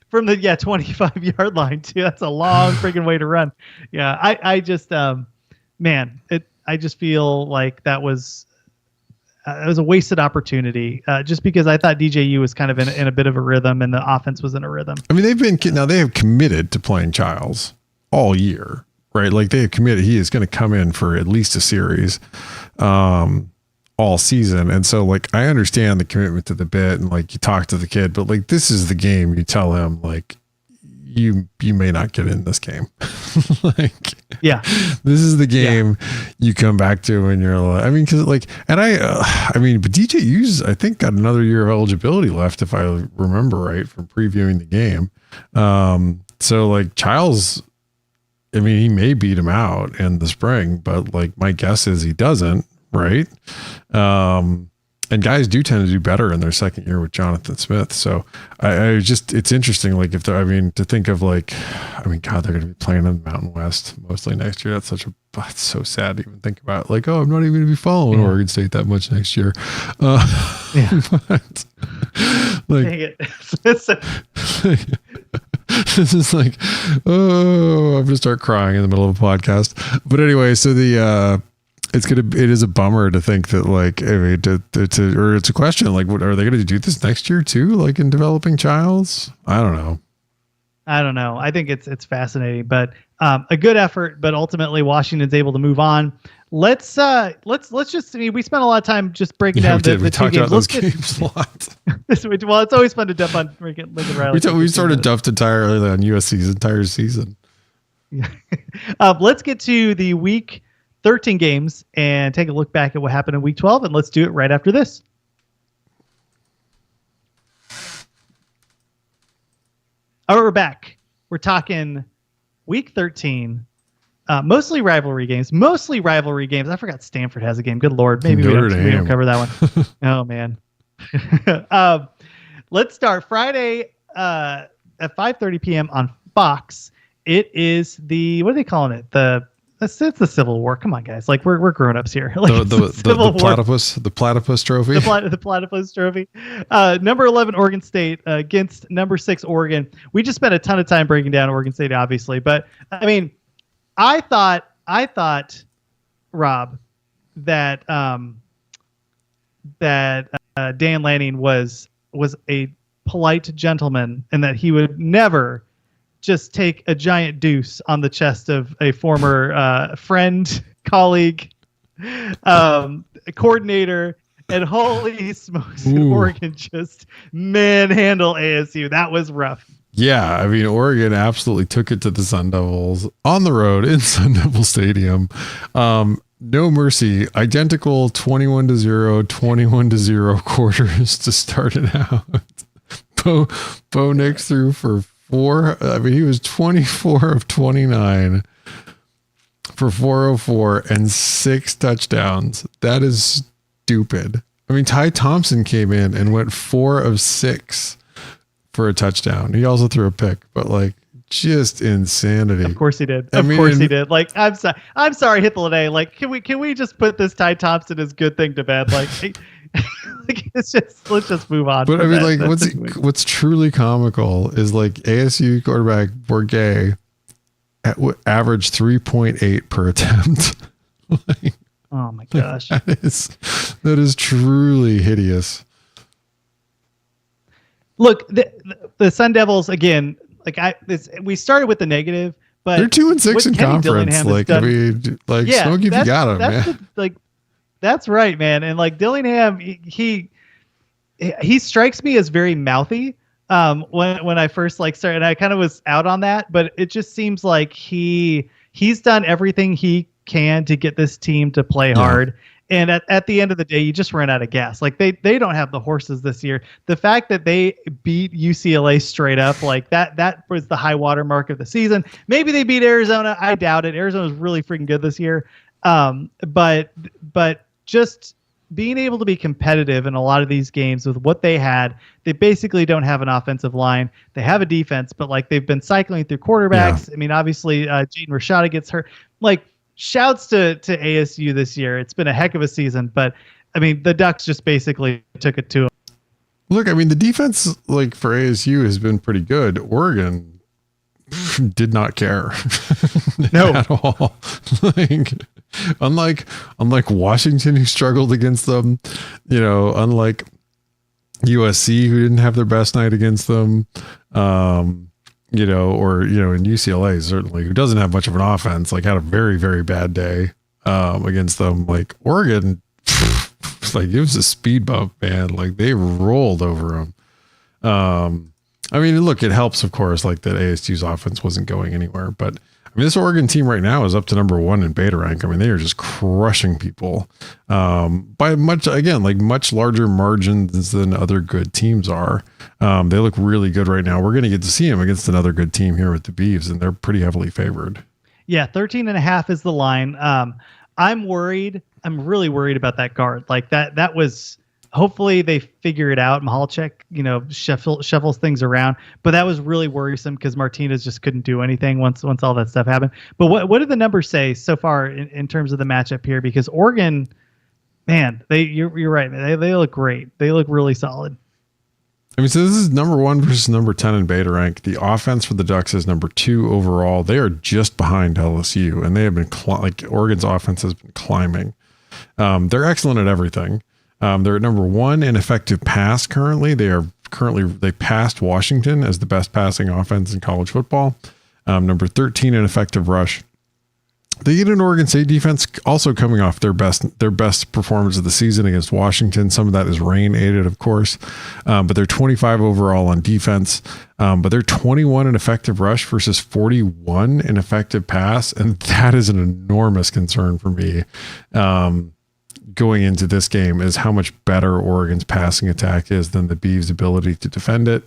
from the 25-yard line too. That's a long freaking way to run. Yeah, I just I just feel like that was a wasted opportunity. Just because I thought DJU was kind of in a bit of a rhythm and the offense was in a rhythm. I mean, they have committed to playing Childs all year, right? Like they have committed. He is going to come in for at least a series. All season. And so like I understand the commitment to the bit and like you talk to the kid, but like this is the game you tell him like you may not get in this game. Like this is the game you come back to and you're like, I mean, cause like, and but DJU's I think got another year of eligibility left if I remember right from previewing the game. So like Childs, I mean, he may beat him out in the spring, but like my guess is he doesn't. Right. And guys do tend to do better in their second year with Jonathan Smith. So it's interesting. Like to think of like, I mean, God, they're going to be playing in the Mountain West mostly next year. That's so sad to even think about. Like, oh, I'm not even going to be following Oregon State that much next year. But, like, dang it. This is like, oh, I'm going to start crying in the middle of a podcast. But anyway, so it is a bummer to think that like, I mean, or it's a question like, what are they going to do this next year too? Like in developing Childs? I don't know. I think it's fascinating, but a good effort, but ultimately Washington's able to move on. Let's just, I mean, we spent a lot of time just breaking down the we two talked games. about those games a lot. Well, it's always fun to dump on Lincoln Riley. We sort of dumped entirely on USC's entire season. Let's get to the week 13 games and take a look back at what happened in week 12, and let's do it right after this. All right, we're back. We're talking week 13, mostly rivalry games. I forgot Stanford has a game. Good Lord. Maybe we don't cover that one. Oh, man. Let's start Friday at 5:30 p.m. on Fox. It is what are they calling it? It's the Civil War. Come on, guys. Like we're grown-ups here. Like the platypus trophy. The platypus trophy. Number 11 Oregon State against number 6 Oregon. We just spent a ton of time breaking down Oregon State, obviously, but I mean, I thought, Rob, that Dan Lanning was a polite gentleman and that he would never just take a giant deuce on the chest of a former friend, colleague, coordinator, and holy smokes, Oregon just manhandle ASU. That was rough. Yeah, I mean, Oregon absolutely took it to the Sun Devils on the road in Sun Devil Stadium. No mercy, identical 21-0, 21-0 quarters to start it out. Bo Nix threw for 4. I mean, he was 24 of 29 for 404 and 6 touchdowns. That is stupid. I mean, Ty Thompson came in and went 4 of 6 for a touchdown. He also threw a pick, but like just insanity. Of course he did. Of course he did. Like, I'm sorry, hit the Lene. Like, can we just put this Ty Thompson as good thing to bed? Like, like let's just move on. But I mean, like, what's truly comical is like ASU quarterback Bourget averaged 3.8 per attempt. Like, oh my gosh, that is truly hideous. Look, the Sun Devils again. Like we started with the negative, but they're 2-6 in conference. Like, I mean, like, yeah, Smokey, if you got them, man. That's right, man. And like Dillingham, he strikes me as very mouthy. When I first like started, and I kind of was out on that, but it just seems like he's done everything he can to get this team to play hard. And at the end of the day, you just ran out of gas. Like they don't have the horses this year. The fact that they beat UCLA straight up, like that was the high water mark of the season. Maybe they beat Arizona. I doubt it. Arizona's really freaking good this year. But just being able to be competitive in a lot of these games with what they had, they basically don't have an offensive line. They have a defense, but like they've been cycling through quarterbacks. Yeah. I mean, obviously, Jaden Rashada gets hurt. Like, shouts to ASU this year. It's been a heck of a season, but I mean, the Ducks just basically took it to them. Look, I mean, the defense, like for ASU, has been pretty good. Oregon did not care. No, at all. Like, unlike Washington, who struggled against them, unlike USC, who didn't have their best night against them, in UCLA, certainly, who doesn't have much of an offense, like had a very, very bad day against them. Like Oregon, like it was a speed bump, man. Like they rolled over them. I mean, look, it helps, of course, like that ASU's offense wasn't going anywhere. But I mean, this Oregon team right now is up to number 1 in beta rank. I mean, they are just crushing people by much larger margins than other good teams are. They look really good right now. We're going to get to see them against another good team here with the Beavs, and they're pretty heavily favored. Yeah, 13.5 is the line. I'm worried. I'm really worried about that guard. Like that was. Hopefully they figure it out. Mahalchek, shuffles things around, but that was really worrisome because Martinez just couldn't do anything once all that stuff happened. But what did the numbers say so far in terms of the matchup here? Because Oregon, man, you're right, man. They look great. They look really solid. I mean, so this is number 1 versus number 10 in beta rank. The offense for the Ducks is number 2 overall. They are just behind LSU, and they have been Oregon's offense has been climbing. They're excellent at everything. They're at number 1 in effective pass currently. They passed Washington as the best passing offense in college football. Number 13 in effective rush. They get an Oregon State defense also coming off their best performance of the season against Washington. Some of that is rain aided, of course, but they're 25 overall on defense. But they're 21 in effective rush versus 41 in effective pass, and that is an enormous concern for me. Going into this game is how much better Oregon's passing attack is than the Beavs' ability to defend it.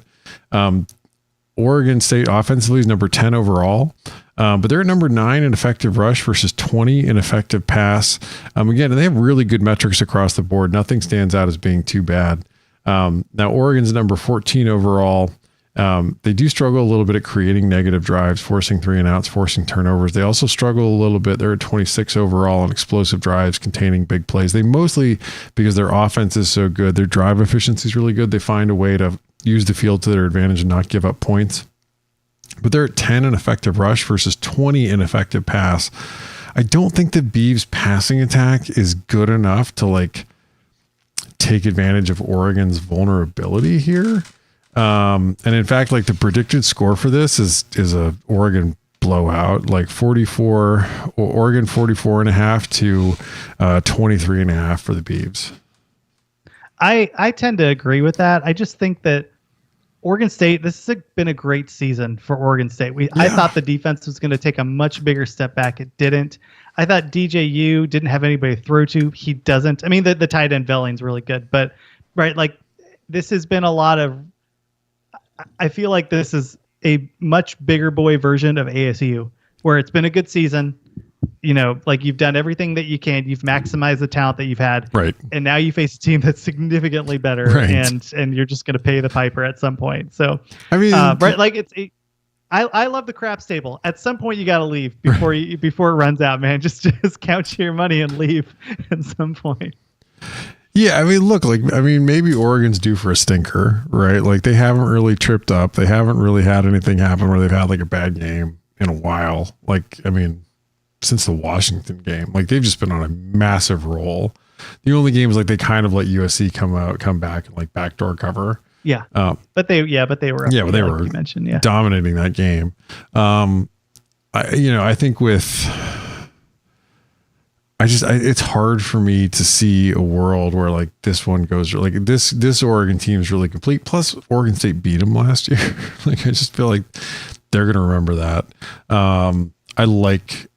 Oregon State offensively is number 10 overall, but they're at number 9 in effective rush versus 20 in effective pass. Again, they have really good metrics across the board. Nothing stands out as being too bad. Now Oregon's number 14 overall. They do struggle a little bit at creating negative drives, forcing 3-and-outs, forcing turnovers. They also struggle a little bit. They're at 26 overall on explosive drives containing big plays. They mostly, because their offense is so good, their drive efficiency is really good. They find a way to use the field to their advantage and not give up points. But they're at 10 in effective rush versus 20 in effective pass. I don't think the Beavs' passing attack is good enough to take advantage of Oregon's vulnerability here. And in fact, the predicted score for this is a Oregon blowout, 44, Oregon 44.5 to 23.5 for the Beavs. I tend to agree with that. I just think that Oregon State, this has been a great season for Oregon State. I thought the defense was going to take a much bigger step back. It didn't. I thought DJU didn't have anybody to throw to. He doesn't. I mean, the tight end Velling's really good, but this has been a lot of, I feel like this is a much bigger boy version of ASU, where it's been a good season. like you've done everything that you can. You've maximized the talent that you've had. Right. And now you face a team that's significantly better, right. and you're just going to pay the piper at some point. So, I mean, right, like I love the craps table. At some point, you got to leave before it runs out, man. Just count your money and leave at some point. Yeah, I mean, look, maybe Oregon's due for a stinker, right? Like they haven't really tripped up. They haven't really had anything happen where they've had like a bad game in a while. Like, I mean, since the Washington game, like they've just been on a massive roll. The only game is like they kind of let USC come back and like backdoor cover. Yeah. But they were, they were you mentioned, dominating that game. I think it's hard for me to see a world where like this one goes like this Oregon team is really complete. Plus Oregon State beat them last year. Like I just feel like they're going to remember that. I like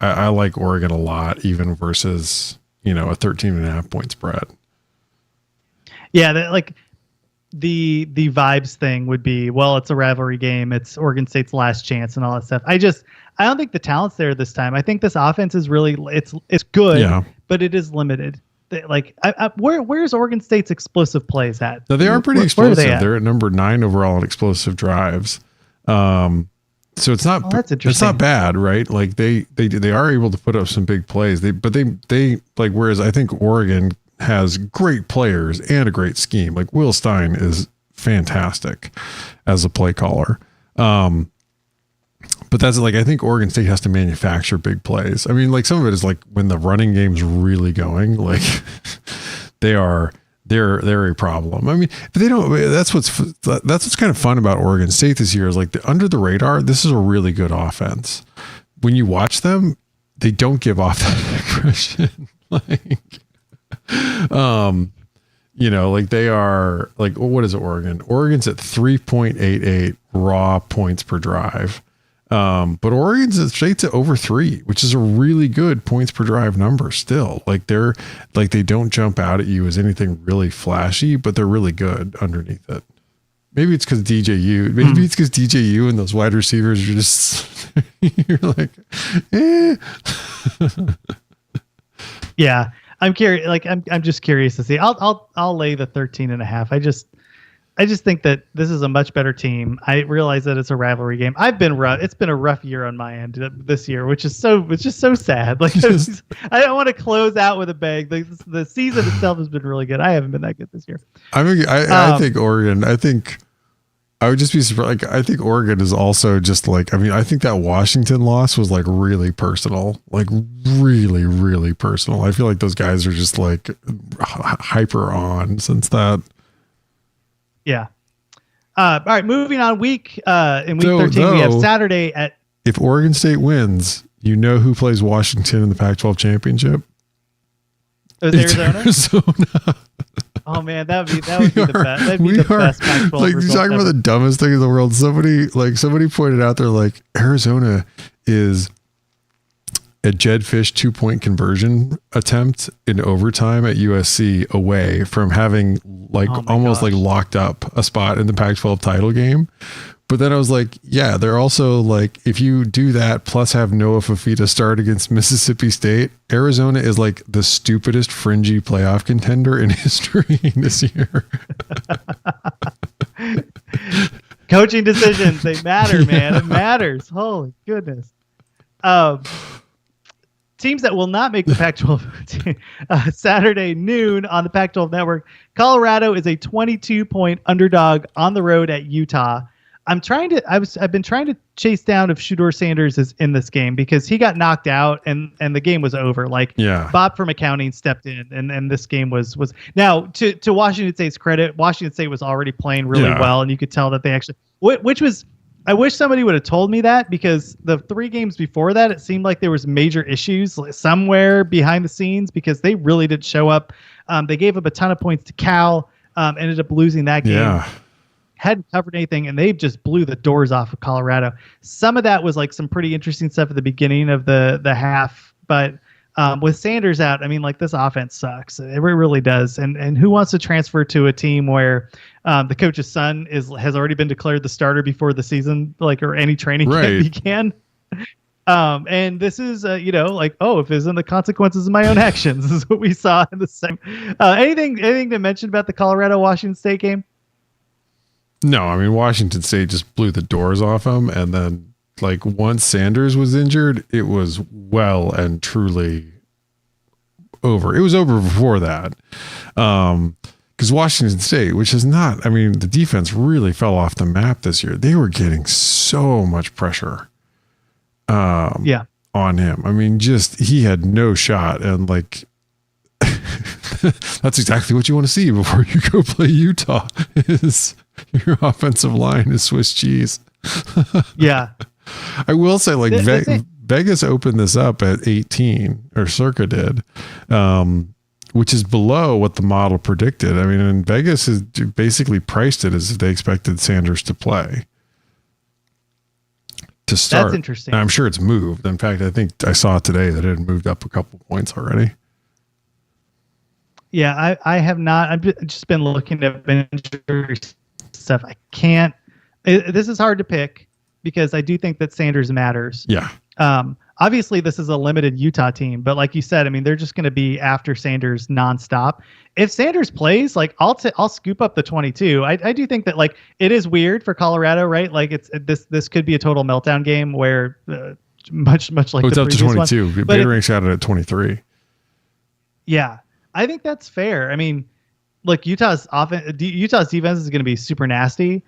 Oregon a lot, even versus, a 13.5 point spread. Yeah. The vibes thing would be, well, it's a rivalry game. It's Oregon State's last chance and all that stuff. I don't think the talent's there this time. I think this offense is really, it's good, but it is limited. Where's Oregon State's explosive plays at? No, they are pretty explosive. They're at number 9 overall in explosive drives. So it's not, it's not bad, right? Like they are able to put up some big plays. Whereas I think Oregon has great players and a great scheme. Like Will Stein is fantastic as a play caller. But that's like, I think Oregon State has to manufacture big plays. I mean, like some of it is like when the running game's really going, like they're a problem. I mean, but they don't, that's what's kind of fun about Oregon State this year is like under the radar, this is a really good offense. When you watch them, they don't give off that aggression. Like they are like, what is Oregon? Oregon's at 3.88 raw points per drive. But Oregon's State's at over 3, which is a really good points per drive number still. Like they don't jump out at you as anything really flashy, but they're really good underneath it. Maybe it's because DJU. Maybe it's because DJU and those wide receivers are just you're like, eh. Yeah. I'm curious. Like I'm just curious to see. I'll lay the 13.5. I just think that this is a much better team. I realize that it's a rivalry game. It's been a rough year on my end this year, which is just so sad. Like I don't want to close out with a bang. The season itself has been really good. I haven't been that good this year. I think Oregon. I would just be surprised. Like, I think Oregon is also just like, I mean, I think that Washington loss was like really personal, like really, really personal. I feel like those guys are just like hyper on since that. Yeah. All right. Moving on. In week 13, we have Saturday at. If Oregon State wins, you know who plays Washington in the Pac-12 championship? It's Arizona. Oh man, that would be the best. That'd be the best Pac-12 like you're talking about the dumbest thing in the world. Somebody pointed out, they're like, Arizona is a Jedfish 2-point conversion attempt in overtime at USC away from having almost like locked up a spot in the Pac-12 title game. But then I was like, yeah, they're also like, if you do that plus have Noah Fafita start against Mississippi State, Arizona is like the stupidest fringy playoff contender in history this year. Coaching decisions, they matter, man. It matters. Holy goodness. Teams that will not make the Pac-12 Saturday noon on the Pac-12 network. Colorado is a 22-point underdog on the road at Utah. I've been trying to chase down if Shedeur Sanders is in this game because he got knocked out and the game was over. Like Bob from accounting stepped in and this game was now to Washington State's credit, Washington State was already playing really well and you could tell that they actually, which was, I wish somebody would have told me that because the 3 games before that, it seemed like there was major issues somewhere behind the scenes because they really did show up. They gave up a ton of points to Cal, ended up losing that game. Yeah. Hadn't covered anything, and they just blew the doors off of Colorado. Some of that was like some pretty interesting stuff at the beginning of the half, but with Sanders out, I mean, like this offense sucks. It really does. And who wants to transfer to a team where the coach's son has already been declared the starter before the season, like or any training camp began? And this is, like, if it's in the consequences of my own actions, this is what we saw in the same. Anything to mention about the Colorado-Washington State game? No, I mean, Washington State just blew the doors off them. And then, like, once Sanders was injured, it was well and truly over. It was over before that. Because Washington State, which is not, I mean, the defense really fell off the map this year. They were getting so much pressure on him. I mean, he had no shot. And like, that's exactly what you want to see before you go play Utah is your offensive line is Swiss cheese. Yeah. I will say, like, Vegas opened this up at 18, or Circa did, which is below what the model predicted. I mean, and Vegas has basically priced it as if they expected Sanders to play to start. That's interesting. And I'm sure it's moved. In fact, I think I saw today that it had moved up a couple points already. Yeah, I have not. I've just been looking at injury stuff. I can't. This is hard to pick because I do think that Sanders matters. Yeah. Obviously, this is a limited Utah team, but like you said, I mean, they're just going to be after Sanders nonstop. If Sanders plays, like I'll scoop up the 22. I do think that, like, it is weird for Colorado, right? Like this could be a total meltdown game where much like it's the up to previous 22. one. Beta shot it at 23. Yeah, I think that's fair. I mean, look, Utah's defense is going to be super nasty.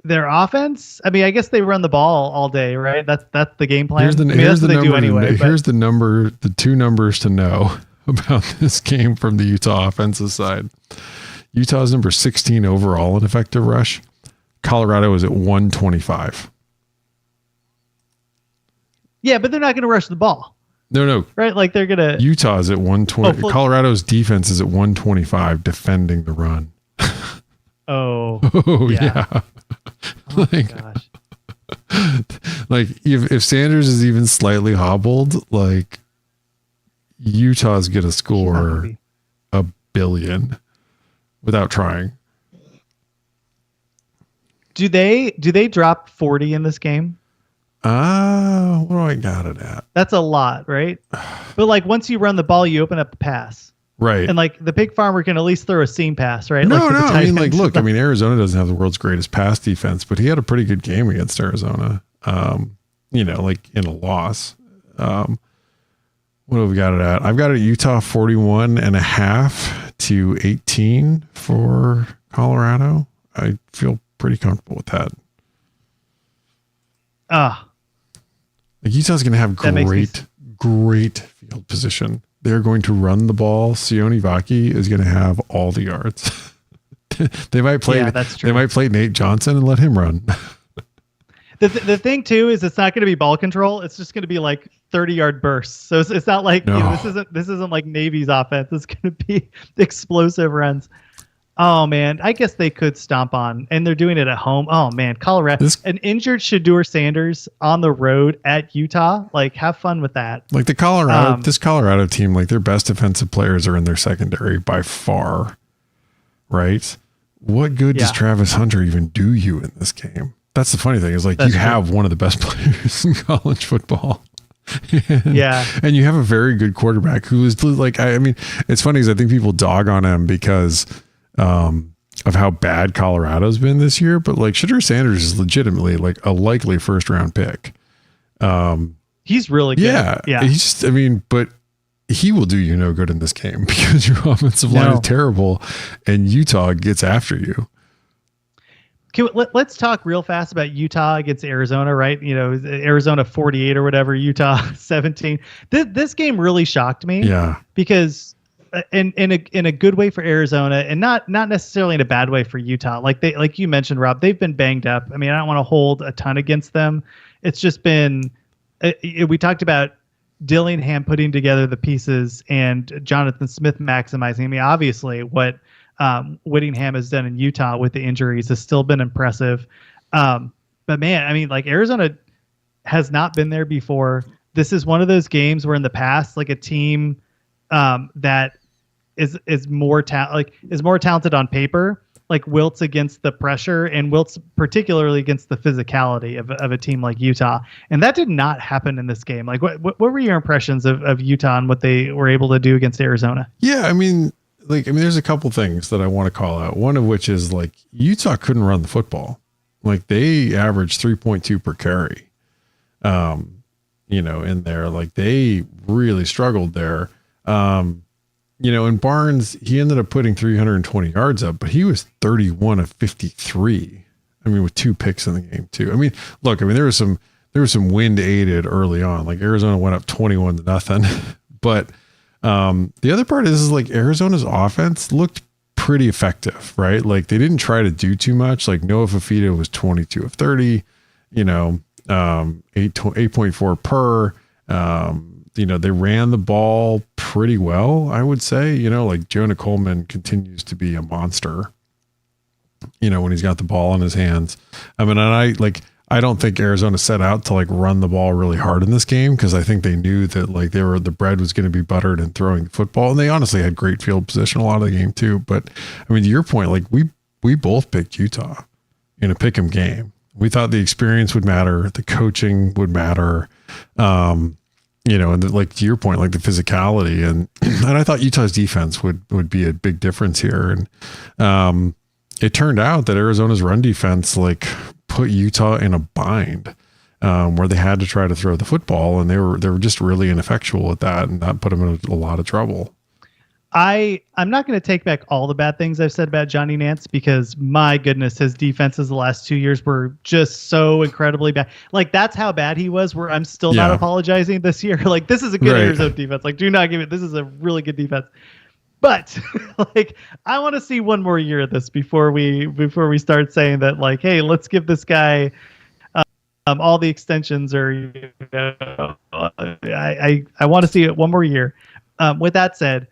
Their offense, I mean, I guess they run the ball all day, right? That's the game plan. Here's the two numbers to know about this game from the Utah offensive side. Utah's number 16 overall in effective rush. Colorado is at 125. Yeah, but they're not going to rush the ball. No. Right? Like they're going to... Utah's at 120. Colorado's defense is at 125 defending the run. Oh yeah. Oh my gosh. Like if Sanders is even slightly hobbled, like Utah's gonna score a billion without trying. Do they drop 40 in this game? What do I got it at? That's a lot, right? But like once you run the ball, you open up a pass. Right. And like the pig farmer can at least throw a seam pass, right? No. Like I mean, like, look, I mean, Arizona doesn't have the world's greatest pass defense, but he had a pretty good game against Arizona. Like in a loss. What have we got it at? I've got it at Utah 41.5 to 18 for Colorado. I feel pretty comfortable with that. Like Utah's going to have great field position. They're going to run the ball. Sione Vaki is going to have all the yards. They might play. Yeah, that's true. They might play Nate Johnson and let him run. The thing too is it's not going to be ball control. It's just going to be like 30-yard bursts. So it's not like this isn't like Navy's offense. It's going to be explosive runs. Oh man, I guess they could stomp on, and they're doing it at home. Oh man, Colorado, an injured Shedeur Sanders on the road at Utah. Like, have fun with that. Like this Colorado team, like their best defensive players are in their secondary by far. Right? What good does Travis Hunter even do you in this game? That's the funny thing is like have one of the best players in college football. And you have a very good quarterback who is like, I mean, it's funny because I think people dog on him because of how bad Colorado's been this year, but like Shedeur Sanders is legitimately like a likely first round pick. He's really good. Yeah. But he will do you no good in this game because your offensive line is terrible and Utah gets after you. Let's talk real fast about Utah against Arizona, right? You know, Arizona 48 or whatever, Utah 17. This game really shocked me. Yeah. Because in a good way for Arizona and not necessarily in a bad way for Utah. Like you mentioned, Rob, they've been banged up. I mean, I don't want to hold a ton against them. It's just been we talked about Dillingham putting together the pieces and Jonathan Smith maximizing. I mean, obviously what Whittingham has done in Utah with the injuries has still been impressive. But man, I mean, like Arizona has not been there before. This is one of those games where in the past, like a team that is more talented on paper like wilts against the pressure and wilts particularly against the physicality of a team like Utah. And that did not happen in this game. Like what were your impressions of Utah and what they were able to do against Arizona? Yeah. I mean, there's a couple things that I want to call out. One of which is like Utah couldn't run the football. Like they averaged 3.2 per carry, in there, like they really struggled there. And Barnes, he ended up putting 320 yards up, but he was 31 of 53. I mean, with 2 picks in the game too. I mean, look, there was some wind aided early on, like Arizona went up 21-0, but, the other part is like Arizona's offense looked pretty effective, right? Like they didn't try to do too much. Like Noah Fafita was 22 of 30, 8.4 per, they ran the ball pretty well, I would say. Like Jonah Coleman continues to be a monster, when he's got the ball in his hands. I mean, and I don't think Arizona set out to like run the ball really hard in this game, because I think they knew that like the bread was going to be buttered in throwing the football, and they honestly had great field position a lot of the game too. But I mean, to your point, like we both picked Utah in a pick 'em game. We thought the experience would matter, the coaching would matter, and like to your point, like the physicality, and I thought Utah's defense would be a big difference here. And it turned out that Arizona's run defense like put Utah in a bind, where they had to try to throw the football, and they were just really ineffectual at that, and that put them in a lot of trouble. I'm not going to take back all the bad things I've said about Johnny Nance, because my goodness, his defenses the last 2 years were just so incredibly bad. Like that's how bad he was, where I'm still not apologizing this year. Like this is a good Arizona defense. Like do not give it. This is a really good defense. But like, I want to see one more year of this before we start saying that like, hey, let's give this guy all the extensions, or I want to see it one more year. With that said,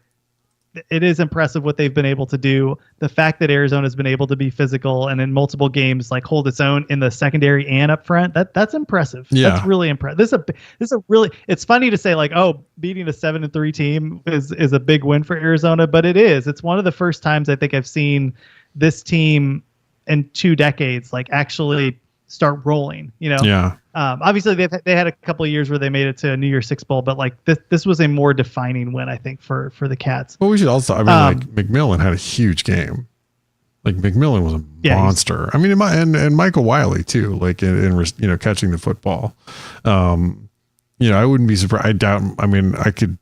it is impressive what they've been able to do. The fact that Arizona has been able to be physical and in multiple games, like hold its own in the secondary and up front, that's impressive. Yeah. That's really impressive. This is a really, it's funny to say like, oh, beating a 7-3 team is a big win for Arizona, but it is. It's one of the first times I think I've seen this team in 2 decades, like actually start rolling, Yeah. Obviously they had a couple of years where they made it to a New Year's Six Bowl, but like this was a more defining win, I think, for the Cats. Well, we should also, like McMillan had a huge game. Like McMillan was a monster. I mean, and Michael Wiley too, like in catching the football. I wouldn't be surprised. I doubt, I could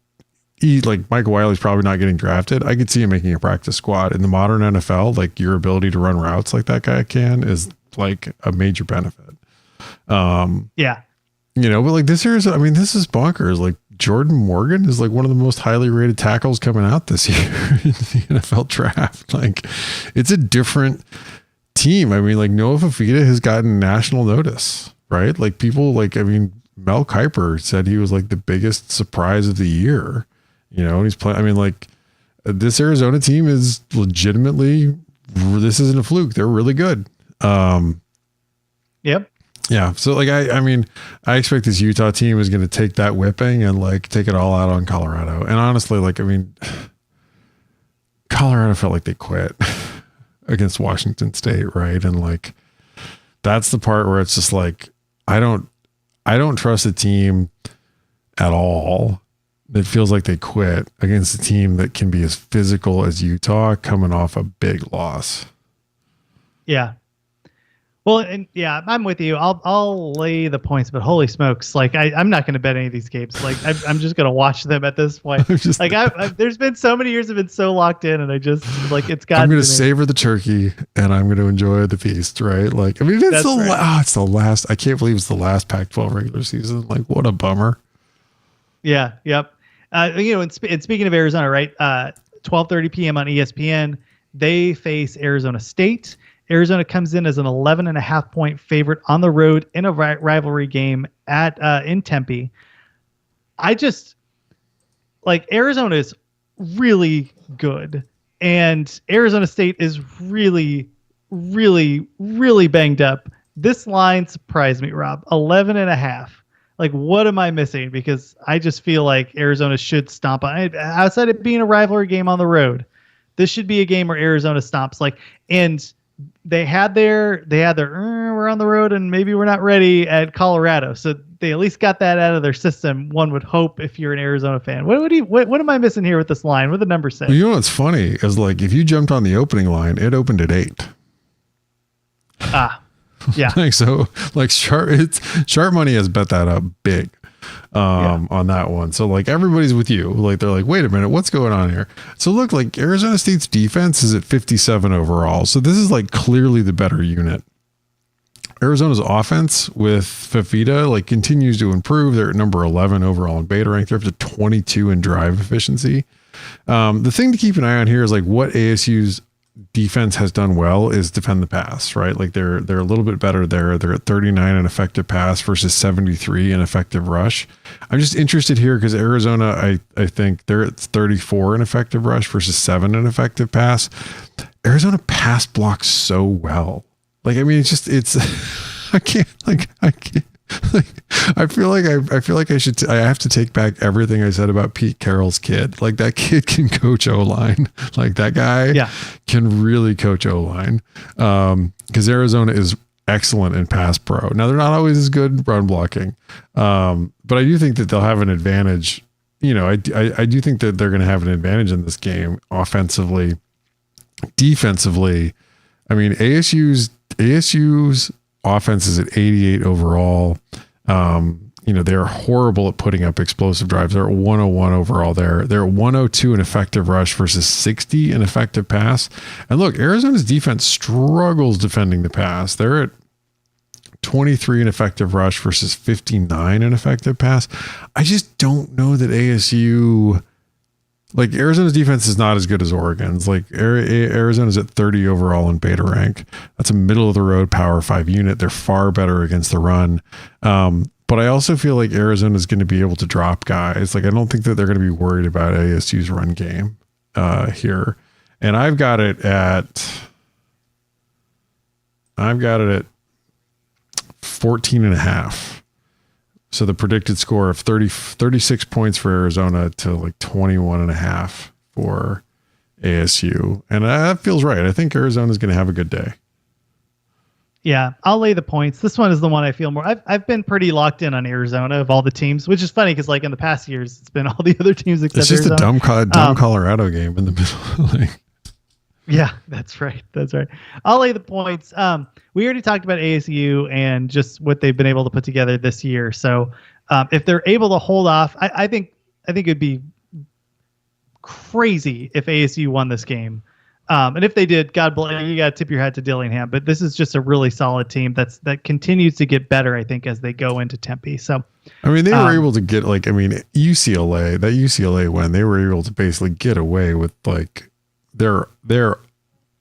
like Michael Wiley's probably not getting drafted. I could see him making a practice squad in the modern NFL. Like your ability to run routes like that guy can is like a major benefit. But like this year is, this is bonkers. Like Jordan Morgan is like one of the most highly rated tackles coming out this year in the NFL draft. Like it's a different team. I mean, like Noah Fafita has gotten national notice, right? Like people Mel Kiper said he was like the biggest surprise of the year, and he's playing. like this Arizona team is legitimately, this isn't a fluke. They're really good. Yep. Yeah. So like, I expect this Utah team is going to take that whipping and like take it all out on Colorado. And honestly, Colorado felt like they quit against Washington State. Right. And like, that's the part where it's just like, I don't trust a team at all that feels like they quit against a team that can be as physical as Utah coming off a big loss. Yeah. Well, and yeah, I'm with you. I'll lay the points, but holy smokes, like I'm not going to bet any of these games. Like I'm just going to watch them at this point. There's been so many years I've been so locked in, and I just like it's got. I'm going to savor the turkey, and I'm going to enjoy the feast. Right? Like it's it's the last. I can't believe it's the last Pac-12 regular season. Like what a bummer. Yeah. Yep. And speaking of Arizona, right? 12:30 p.m. on ESPN, they face Arizona State. Arizona comes in as an 11.5 point favorite on the road in a rivalry game in Tempe. I just like Arizona is really good, and Arizona State is really, really, really banged up. This line surprised me, Rob. 11.5. Like, what am I missing? Because I just feel like Arizona should stomp on it outside of being a rivalry game on the road. This should be a game where Arizona stomps. And they had their we're on the road and maybe we're not ready at Colorado. So they at least got that out of their system. One would hope if you're an Arizona fan. What am I missing here with this line? What the number say? Well, you know what's funny is if you jumped on the opening line, it opened at 8. Yeah. Sharp money has bet that up big on that one. So everybody's with you. They're like, wait a minute, what's going on here? So look, Arizona State's defense is at 57 overall. So this is clearly the better unit. Arizona's offense with Fafita continues to improve. They're at number 11 overall in beta rank. They're up to 22 in drive efficiency. The thing to keep an eye on here is what ASU's defense has done well is defend the pass, right? They're a little bit better there. They're at 39 in effective pass versus 73 in effective rush. I'm just interested here because Arizona, I think they're at 34 in effective rush versus 7 in effective pass. Arizona pass blocks so well. I can't. I feel like I have to take back everything I said about Pete Carroll's kid. That kid can coach O-line. That guy can really coach O-line. Because Arizona is excellent in pass pro. Now they're not always as good run blocking. But I do think that they'll have an advantage. I do think that they're going to have an advantage in this game offensively, defensively. I mean, ASU's offense is at 88 overall. They're horrible at putting up explosive drives. They're at 101 overall there. They're at 102 in effective rush versus 60 in effective pass. And look, Arizona's defense struggles defending the pass. They're at 23 in effective rush versus 59 in effective pass. I just don't know that ASU... Arizona's defense is not as good as Oregon's. Arizona's at 30 overall in beta rank. That's a middle of the road power 5 unit. They're far better against the run. But I also feel like Arizona's going to be able to drop guys. I don't think that they're going to be worried about ASU's run game here. And I've got it at 14.5. So the predicted score of 36 points for Arizona to 21.5 for ASU. And that feels right. I think Arizona's going to have a good day. Yeah, I'll lay the points. This one is the one I feel more. I've been pretty locked in on Arizona of all the teams, which is funny because in the past years, it's been all the other teams except Arizona. It's just Arizona. a dumb Colorado game in the middle. Yeah, that's right. I'll lay the points. We already talked about ASU and just what they've been able to put together this year. So if they're able to hold off, I think it'd be crazy if ASU won this game. And if they did, God bless you, got to tip your hat to Dillingham. But this is just a really solid team that continues to get better, I think, as they go into Tempe. So, I mean, they were able to get UCLA win, they were able to basically get away with their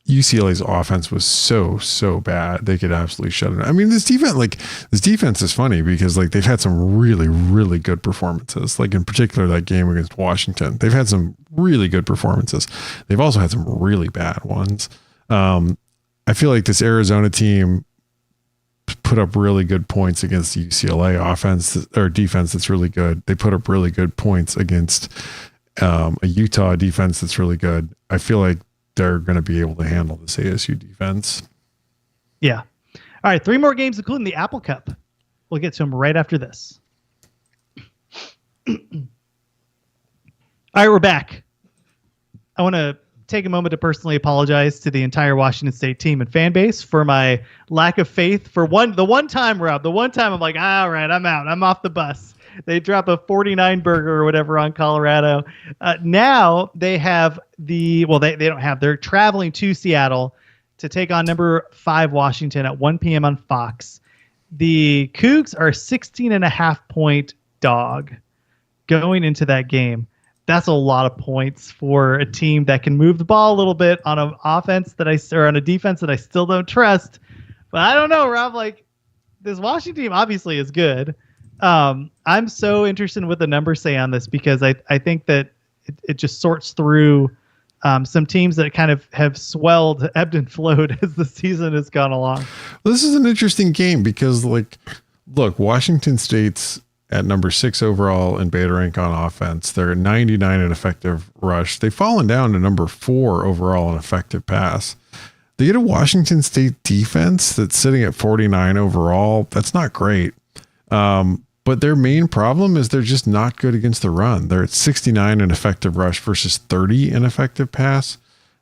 UCLA's offense was so bad they could absolutely shut it. I mean, this defense is funny because they've had some really, really good performances. In particular that game against Washington, they've had some really good performances. They've also had some really bad ones. I feel like this Arizona team put up really good points against the UCLA offense or defense that's really good. They put up really good points against a Utah defense that's really good. I feel like they're going to be able to handle this ASU defense. Yeah. All right. 3 more games, including the Apple Cup. We'll get to them right after this. All right, we're back. I want to take a moment to personally apologize to the entire Washington State team and fan base for my lack of faith. For the one time, Rob, I'm like, all right, I'm out. I'm off the bus. They drop a 49 burger or whatever on Colorado. Now they have they don't have, they're traveling to Seattle to take on number 5 Washington at 1 p.m. on Fox. The Cougs are 16.5 point dog going into that game. That's a lot of points for a team that can move the ball a little bit on an offense or on a defense that I still don't trust. But I don't know, Rob, this Washington team obviously is good. I'm so interested in what the numbers say on this because I think that it just sorts through some teams that kind of have swelled, ebbed and flowed as the season has gone along. Well, this is an interesting game because, look, Washington State's at number 6 overall in beta rank on offense. They're 99 in effective rush. They've fallen down to number 4 overall in effective pass. They get a Washington State defense that's sitting at 49 overall. That's not great. But their main problem is they're just not good against the run. They're at 69 in effective rush versus 30 in effective pass.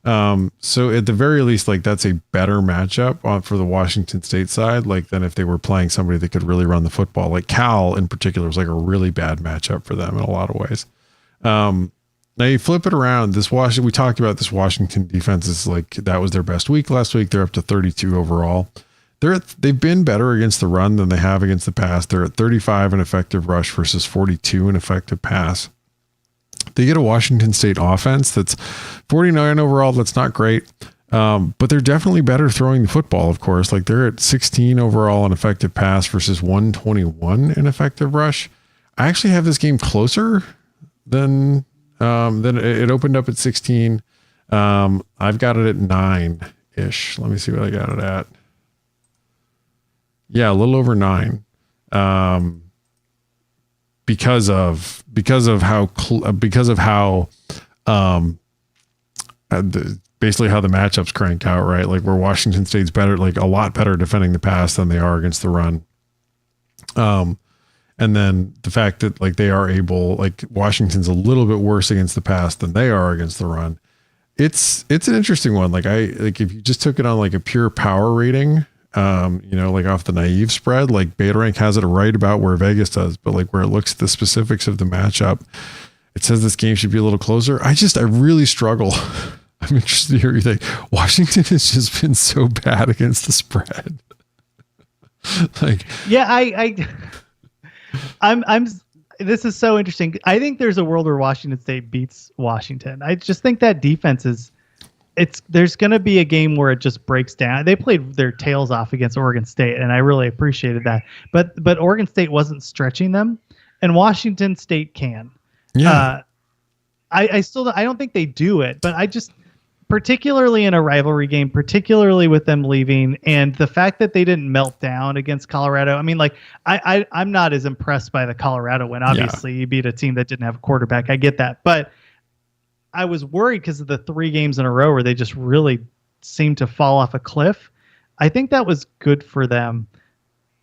So at the very least, like that's a better matchup for the Washington State side, like than if they were playing somebody that could really run the football. Like Cal in particular was like a really bad matchup for them in a lot of ways. Now you flip it around. We talked about this Washington defense is like, that was their best week last week. They're up to 32 overall. They've been better against the run than they have against the pass. They're at 35 in effective rush versus 42 in effective pass. They get a Washington State offense that's 49 overall. That's not great. But they're definitely better throwing the football, of course. Like they're at 16 overall in effective pass versus 121 in effective rush. I actually have this game closer than it opened up at 16. I've got it at 9-ish. Let me see what I got it at. Yeah, a little over 9. Because of how basically how the matchups crank out, right? Like where Washington State's better, like a lot better defending the pass than they are against the run. And then the fact that like they are able, like Washington's a little bit worse against the pass than they are against the run. It's an interesting one. Like if you just took it on like a pure power rating, like off the naive spread, like BetaRank has it right about where Vegas does, but like where it looks at the specifics of the matchup, it says this game should be a little closer. I really struggle. I'm interested to hear you think. Washington has just been so bad against the spread. Like, yeah, I'm this is so interesting. I think there's a world where Washington State beats Washington. I just think that defense there's going to be a game where it just breaks down. They played their tails off against Oregon State, and I really appreciated that. But Oregon State wasn't stretching them, and Washington State can. Yeah. I don't think they do it, but I just, particularly in a rivalry game, particularly with them leaving, and the fact that they didn't melt down against Colorado. I mean, like I'm not as impressed by the Colorado win. Obviously, you beat a team that didn't have a quarterback. I get that, but I was worried because of the 3 games in a row where they just really seemed to fall off a cliff. I think that was good for them.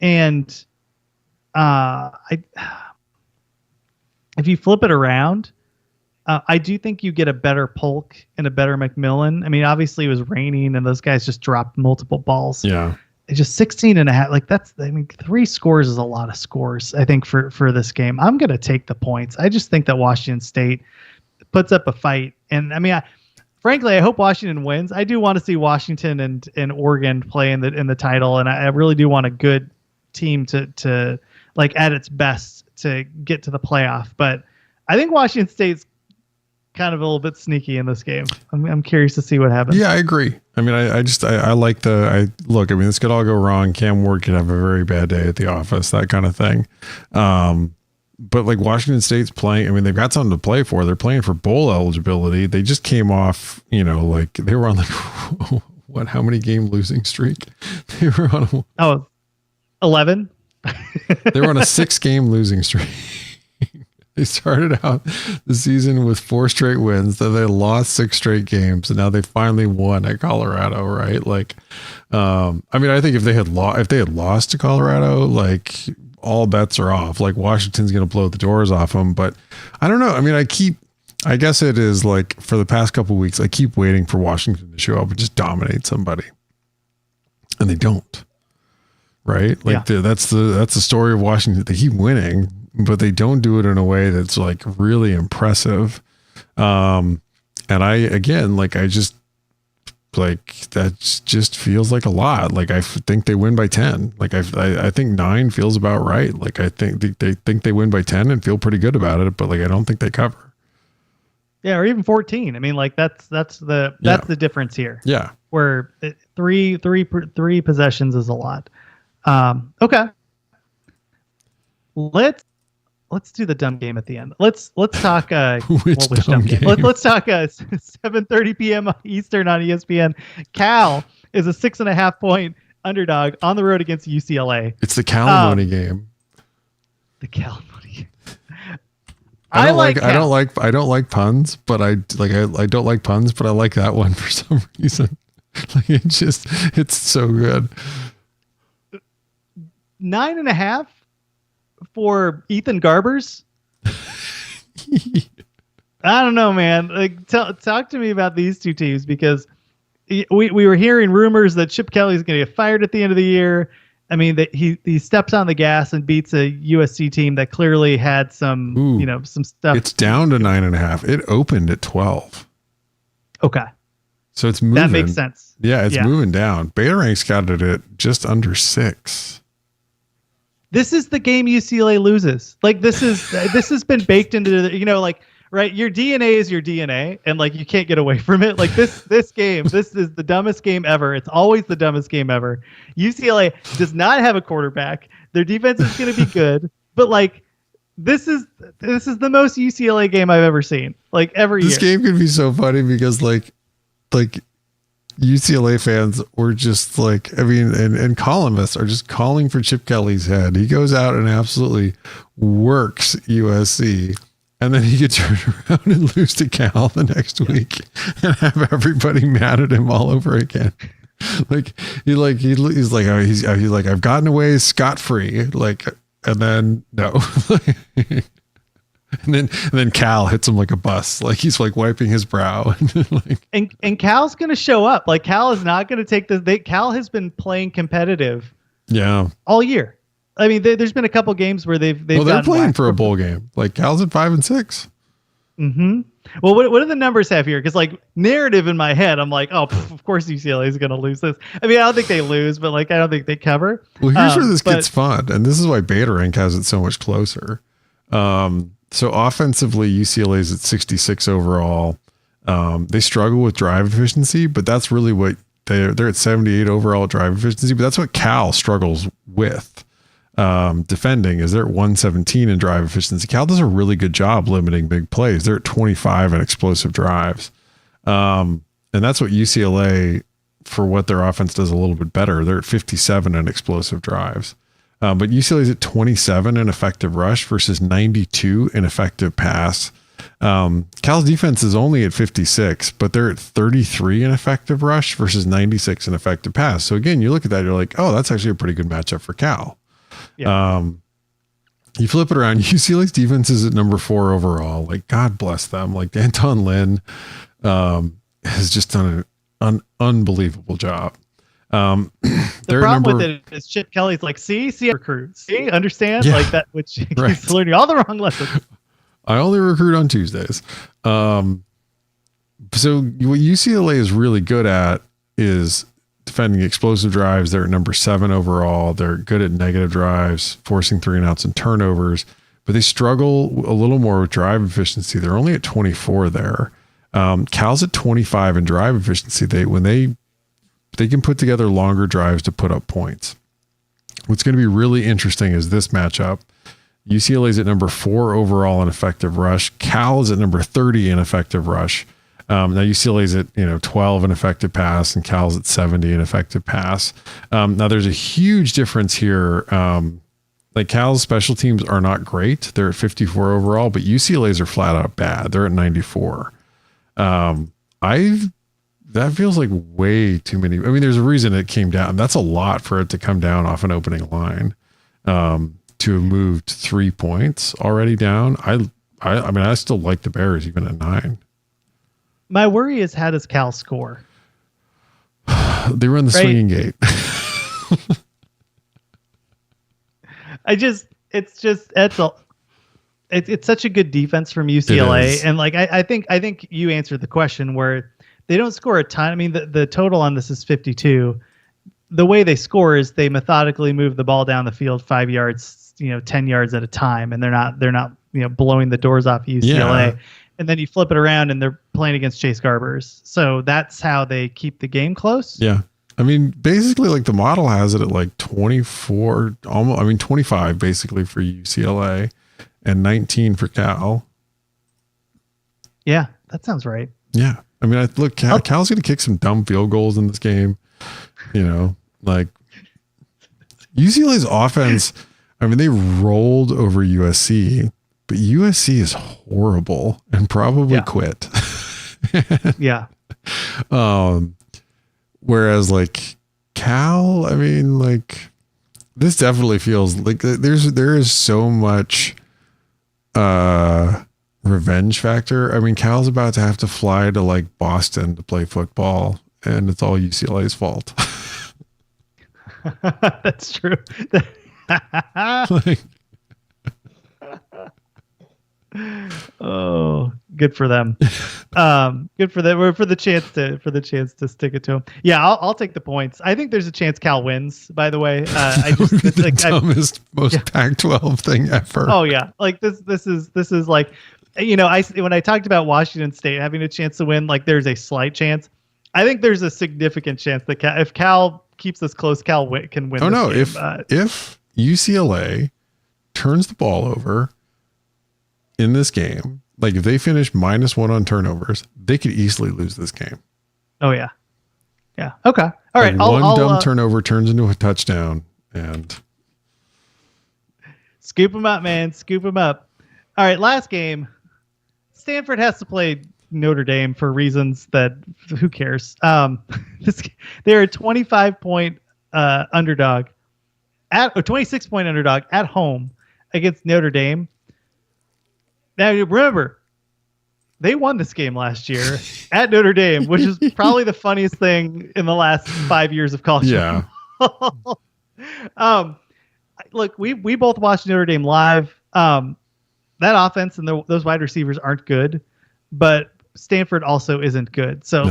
And if you flip it around, I do think you get a better Polk and a better McMillan. I mean, obviously it was raining and those guys just dropped multiple balls. Yeah. It's just 16 and a half. Like 3 scores is a lot of scores, I think, for this game. I'm going to take the points. I just think that Washington State puts up a fight. And I mean, frankly, I hope Washington wins. I do want to see Washington and Oregon play in the title. And I really do want a good team to like at its best to get to the playoff. But I think Washington State's kind of a little bit sneaky in this game. I'm curious to see what happens. Yeah, I agree. I mean, I like look, I mean, this could all go wrong. Cam Ward could have a very bad day at the office, that kind of thing. But like Washington State's playing, I mean, they've got something to play for. They're playing for bowl eligibility. They just came off, like they were on like, how many game losing streak? They were on 11. They were on a 6-game losing streak. They started out the season with 4 straight wins, then they lost 6 straight games, and now they finally won at Colorado, right? Like, I mean, I think if they had lost to Colorado, like all bets are off. Like Washington's going to blow the doors off them, but I don't know. I mean, I guess it is like for the past couple of weeks, I keep waiting for Washington to show up and just dominate somebody, and they don't. Right? Like that's the story of Washington. They keep winning, but they don't do it in a way that's like really impressive. And that just feels like a lot. Like I think they win by 10. Like I think 9 feels about right. Like I think they think they win by 10 and feel pretty good about it, but like I don't think they cover. Yeah, or even 14. I mean, like that's the difference here. Yeah, where three possessions is a lot. Okay. Let's do the dumb game at the end. Let's talk which dumb game? Let's talk 7:30 p.m. Eastern on ESPN. Cal is a 6.5 point underdog on the road against UCLA. It's the Calamoni game. The Cal money. I don't like puns, but I don't like puns, but I like that one for some reason. Like it's so good. 9.5 for Ethan Garbers. I don't know, man. Like, talk to me about these two teams, because we were hearing rumors that Chip Kelly's going to get fired at the end of the year. I mean, that he steps on the gas and beats a USC team that clearly had some, some stuff. It's down to 9.5. It opened at 12. Okay. So it's moving. That makes sense. Yeah, it's moving down. Beta Rank's got it at just under 6. This is the game UCLA loses. Like, this has been baked into the, right? Your DNA is your DNA, and like you can't get away from it. Like this game, this is the dumbest game ever. It's always the dumbest game ever. UCLA does not have a quarterback. Their defense is going to be good, but like this is the most UCLA game I've ever seen. Like every year. This game could be so funny because like UCLA fans were just like, and columnists are just calling for Chip Kelly's head. He goes out and absolutely works USC. And then he gets turned around and lose to Cal the next week and have everybody mad at him all over again. He's like, I've gotten away scot-free. Like, and then no. and then Cal hits him like a bus. Like he's like wiping his brow. and Cal's going to show up. Like Cal is not going to take this. Cal has been playing competitive. Yeah. All year. I mean, there's been a couple games where they're playing for a bowl game. Like Cal's at 5 and 6. Mm-hmm. Well, what do the numbers have here? Because like narrative in my head, I'm like, of course UCLA is going to lose this. I mean, I don't think they lose, but like I don't think they cover. Well, here's where this gets fun, and this is why Beta Rank has it so much closer. So offensively, UCLA is at 66 overall. They struggle with drive efficiency, but that's really what they're at 78 overall drive efficiency. But that's what Cal struggles with. Defending is they're at 117 in drive efficiency. Cal does a really good job limiting big plays. They're at 25 in explosive drives. And that's what UCLA, for what their offense does a little bit better. They're at 57 in explosive drives. But UCLA is at 27 in effective rush versus 92 in effective pass. Cal's defense is only at 56, but they're at 33 in effective rush versus 96 in effective pass. So again, you look at that, you're like, oh, that's actually a pretty good matchup for Cal. Yeah. You flip it around. UCLA's defense is at number 4 overall. Like, God bless them. Like Danton Lynn has just done an unbelievable job. The problem with it is Chip Kelly's like, see recruits. See, understand? Like that, which he's learning all the wrong lessons. I only recruit on Tuesdays. So what UCLA is really good at is defending explosive drives. They're at number 7 overall. They're good at negative drives, forcing 3 and outs and turnovers, but they struggle a little more with drive efficiency. They're only at 24 there. Cal's at 25 in drive efficiency. They can put together longer drives to put up points. What's going to be really interesting is this matchup. UCLA is at number 4 overall in effective rush. Cal is at number 30 in effective rush. Now UCLA is at 12 in effective pass, and Cal's at 70 in effective pass. Now there's a huge difference here. Like Cal's special teams are not great; they're at 54 overall, but UCLA's are flat out bad. They're at 94. That feels like way too many. I mean, there's a reason it came down. That's a lot for it to come down off an opening line. To have moved 3 points already down. I mean, I still like the Bears even at 9. My worry is, how does Cal score? They run the swinging gate. It's such a good defense from UCLA, and like I think you answered the question where they don't score a ton. I mean, the total on this is 52. The way they score is they methodically move the ball down the field 5 yards, 10 yards at a time, and they're not blowing the doors off UCLA. Yeah. And then you flip it around and they're playing against Chase Garbers. So that's how they keep the game close. Yeah. I mean, basically like the model has it at like 24, 25 basically for UCLA and 19 for Cal. Yeah, that sounds right. Yeah. I mean, Cal's going to kick some dumb field goals in this game. Like UCLA's offense. I mean, they rolled over USC, but USC is horrible and probably quit. Yeah. Whereas like Cal, I mean, like this definitely feels like there is so much revenge factor. I mean, Cal's about to have to fly to like Boston to play football, and it's all UCLA's fault. That's true. Like, oh, good for them. Good for them. For the chance to stick it to them. Yeah, I'll take the points. I think there's a chance Cal wins. By the way, I just it's like the dumbest, most Pac-12 thing ever. Oh yeah, like this is like, when I talked about Washington State having a chance to win, like there's a slight chance. I think there's a significant chance that if Cal keeps this close, Cal can win. Oh no, game. if UCLA turns the ball over in this game, like if they finish -1 on turnovers, they could easily lose this game. Oh yeah. Yeah. Okay. All right. One dumb turnover turns into a touchdown, and scoop them up, man. Scoop them up. All right. Last game. Stanford has to play Notre Dame for reasons that who cares? They're a 25-point underdog a 26-point underdog at home against Notre Dame. Now, remember, they won this game last year at Notre Dame, which is probably the funniest thing in the last 5 years of college. Yeah. Look, we both watched Notre Dame live. That offense and those wide receivers aren't good, but Stanford also isn't good. So,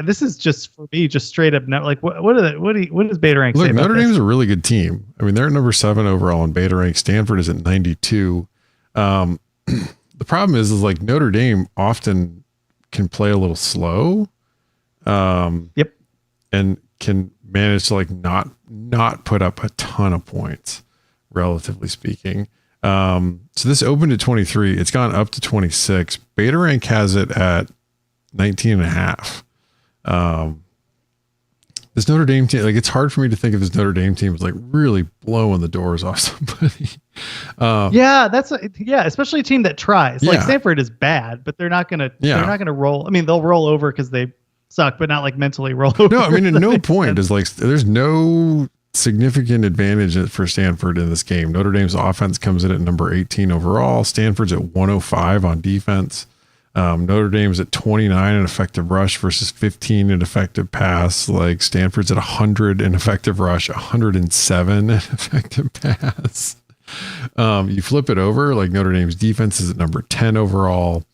this is just for me, just straight up. What does Beta Rank say about Notre Dame this? is a really good team. I mean, they're at number 7 overall in Beta Rank. Stanford is at 92. The problem is like Notre Dame often can play a little slow. Yep. And can manage to like not put up a ton of points, relatively speaking. So this opened at 23. It's gone up to 26. Beta Rank has it at 19.5. This Notre Dame team, like it's hard for me to think of this Notre Dame team as like really blowing the doors off somebody. Especially a team that tries. Like Stanford is bad, but they're not gonna roll. I mean, they'll roll over because they suck, but not like mentally roll over. No, I mean, at no point is like there's no significant advantage for Stanford in this game. Notre Dame's offense comes in at number 18 overall. Stanford's at 105 on defense. Notre Dame's at 29 in effective rush versus 15 in effective pass. Like Stanford's at 100 in effective rush, 107 in effective pass. You flip it over, like Notre Dame's defense is at number 10 overall.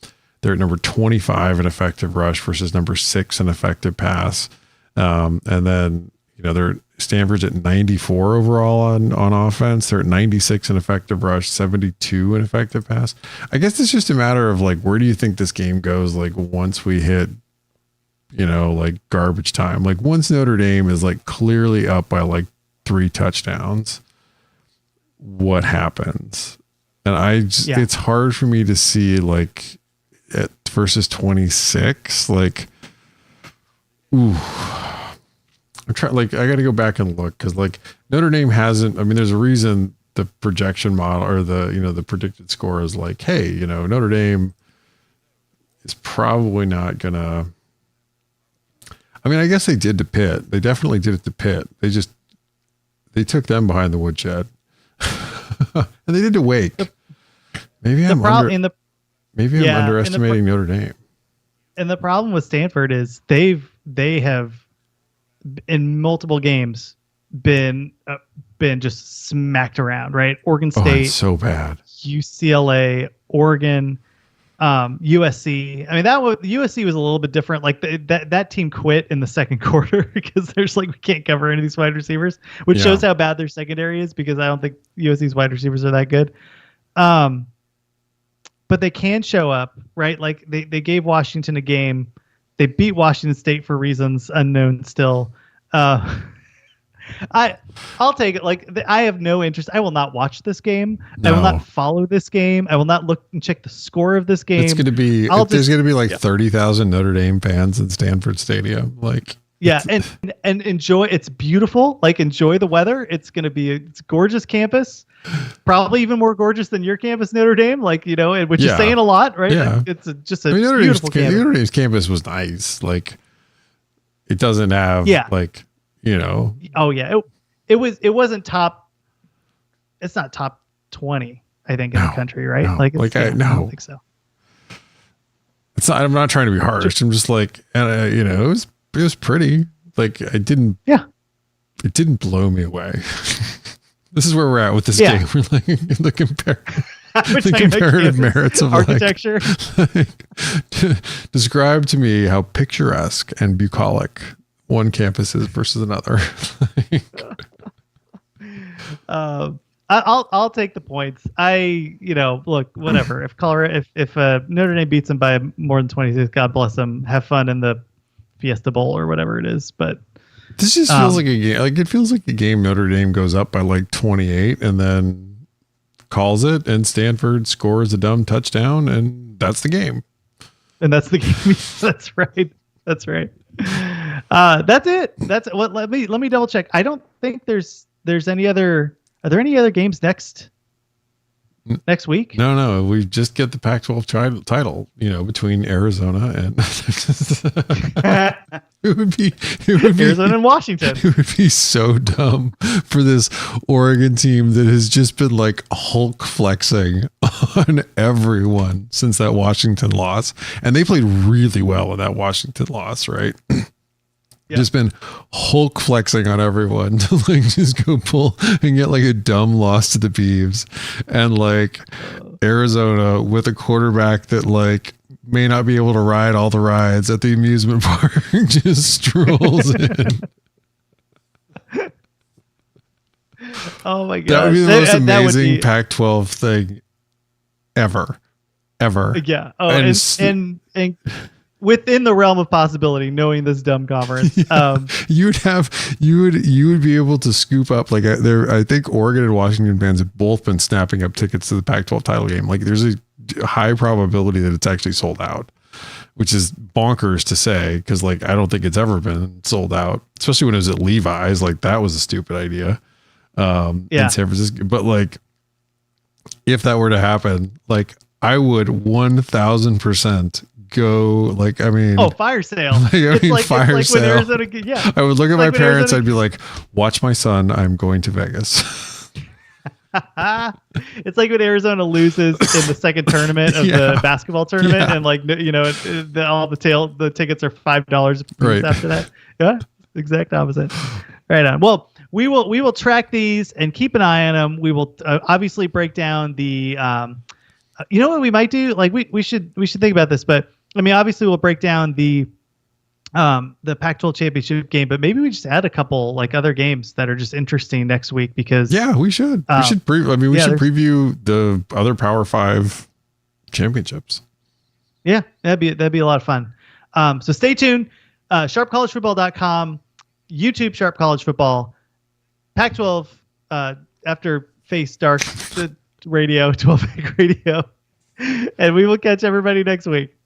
They're at number 25 in effective rush versus number 6 in effective pass. And then, Stanford's at 94 overall on offense. They're at 96 in effective rush, 72 in effective pass. I guess it's just a matter of like, where do you think this game goes? Like once we hit, like garbage time, like once Notre Dame is like clearly up by like 3 touchdowns, what happens? And it's hard for me to see like at versus 26, like, ooh, I'm trying, like, I got to go back and look because like Notre Dame hasn't, I mean, there's a reason the projection model or the predicted score is like, hey, Notre Dame is probably not gonna, I mean, I guess they did to Pitt. They definitely did it to Pitt. They took them behind the woodshed and they did to Wake. Maybe I'm underestimating Notre Dame. And the problem with Stanford is they have in multiple games been just smacked around, right? Oregon State, so bad. UCLA, Oregon, USC. I mean, USC was a little bit different. Like that team quit in the second quarter because there's like, we can't cover any of these wide receivers, which shows how bad their secondary is because I don't think USC's wide receivers are that good. But they can show up, right? Like they gave Washington a game. They beat Washington State for reasons unknown still. I'll take it. Like I have no interest. I will not watch this game. No. I will not follow this game. I will not look and check the score of this game. It's going to be, there's going to be like 30,000 Notre Dame fans in Stanford Stadium. Like, Yeah, and enjoy. It's beautiful. Like enjoy the weather. It's gonna be it's a gorgeous campus. Probably even more gorgeous than your campus, Notre Dame. Like which is saying a lot, right? Yeah, like, it's just a beautiful campus. Notre Dame's campus was nice. Like it doesn't have like Oh yeah, it wasn't top. It's not top 20, I think, in the country, right? No, like I don't think so. It's not. I'm not trying to be harsh. I'm just like, it was pretty. Like it didn't blow me away. This is where we're at with this game. We're like the comparative merits of architecture. Describe to me how picturesque and bucolic one campus is versus another. I'll take the points. Look, whatever. If Colorado, if Notre Dame beats them by more than 26, God bless them. Have fun in the Fiesta Bowl or whatever it is. But this just feels like a game. Like it feels like a game Notre Dame goes up by like 28 and then calls it, and Stanford scores a dumb touchdown, and that's the game. And that's the game. That's right. That's right. That's it. That's what. Let me double check. I don't think there's any other. Are there any other games next week? No. We just get the Pac-12 title, between Arizona and it would be Arizona and Washington. It would be so dumb for this Oregon team that has just been like Hulk flexing on everyone since that Washington loss. And they played really well in that Washington loss, right? Just been Hulk flexing on everyone to like just go pull and get like a dumb loss to the Beavs, and like Arizona with a quarterback that like may not be able to ride all the rides at the amusement park just strolls in. Oh my god, that would be the most amazing Pac-12 thing ever. Yeah. Oh, and within the realm of possibility, knowing this dumb conference, you would be able to scoop up like I think Oregon and Washington fans have both been snapping up tickets to the Pac-12 title game. Like there's a high probability that it's actually sold out, which is bonkers to say because like I don't think it's ever been sold out, especially when it was at Levi's. Like that was a stupid idea in San Francisco. But like if that were to happen, like I would 1,000% go like fire sale. Fire sale. Arizona, I would look at my parents. I'd be like, "Watch my son. I'm going to Vegas." It's like when Arizona loses in the second tournament of the basketball tournament, and like all the tickets are $5 after that. Yeah, exact opposite. Right on. Well, we will track these and keep an eye on them. We will obviously break down the. You know what we might do? Like we should think about this, but. I mean, obviously, we'll break down the Pac-12 championship game, but maybe we just add a couple like other games that are just interesting next week because we should. We should preview the other Power 5 championships. Yeah, that'd be a lot of fun. So stay tuned. SharpCollegeFootball.com, YouTube Sharp College Football, Pac-12 after Face Dark Radio, 12 Pac Radio, and we will catch everybody next week.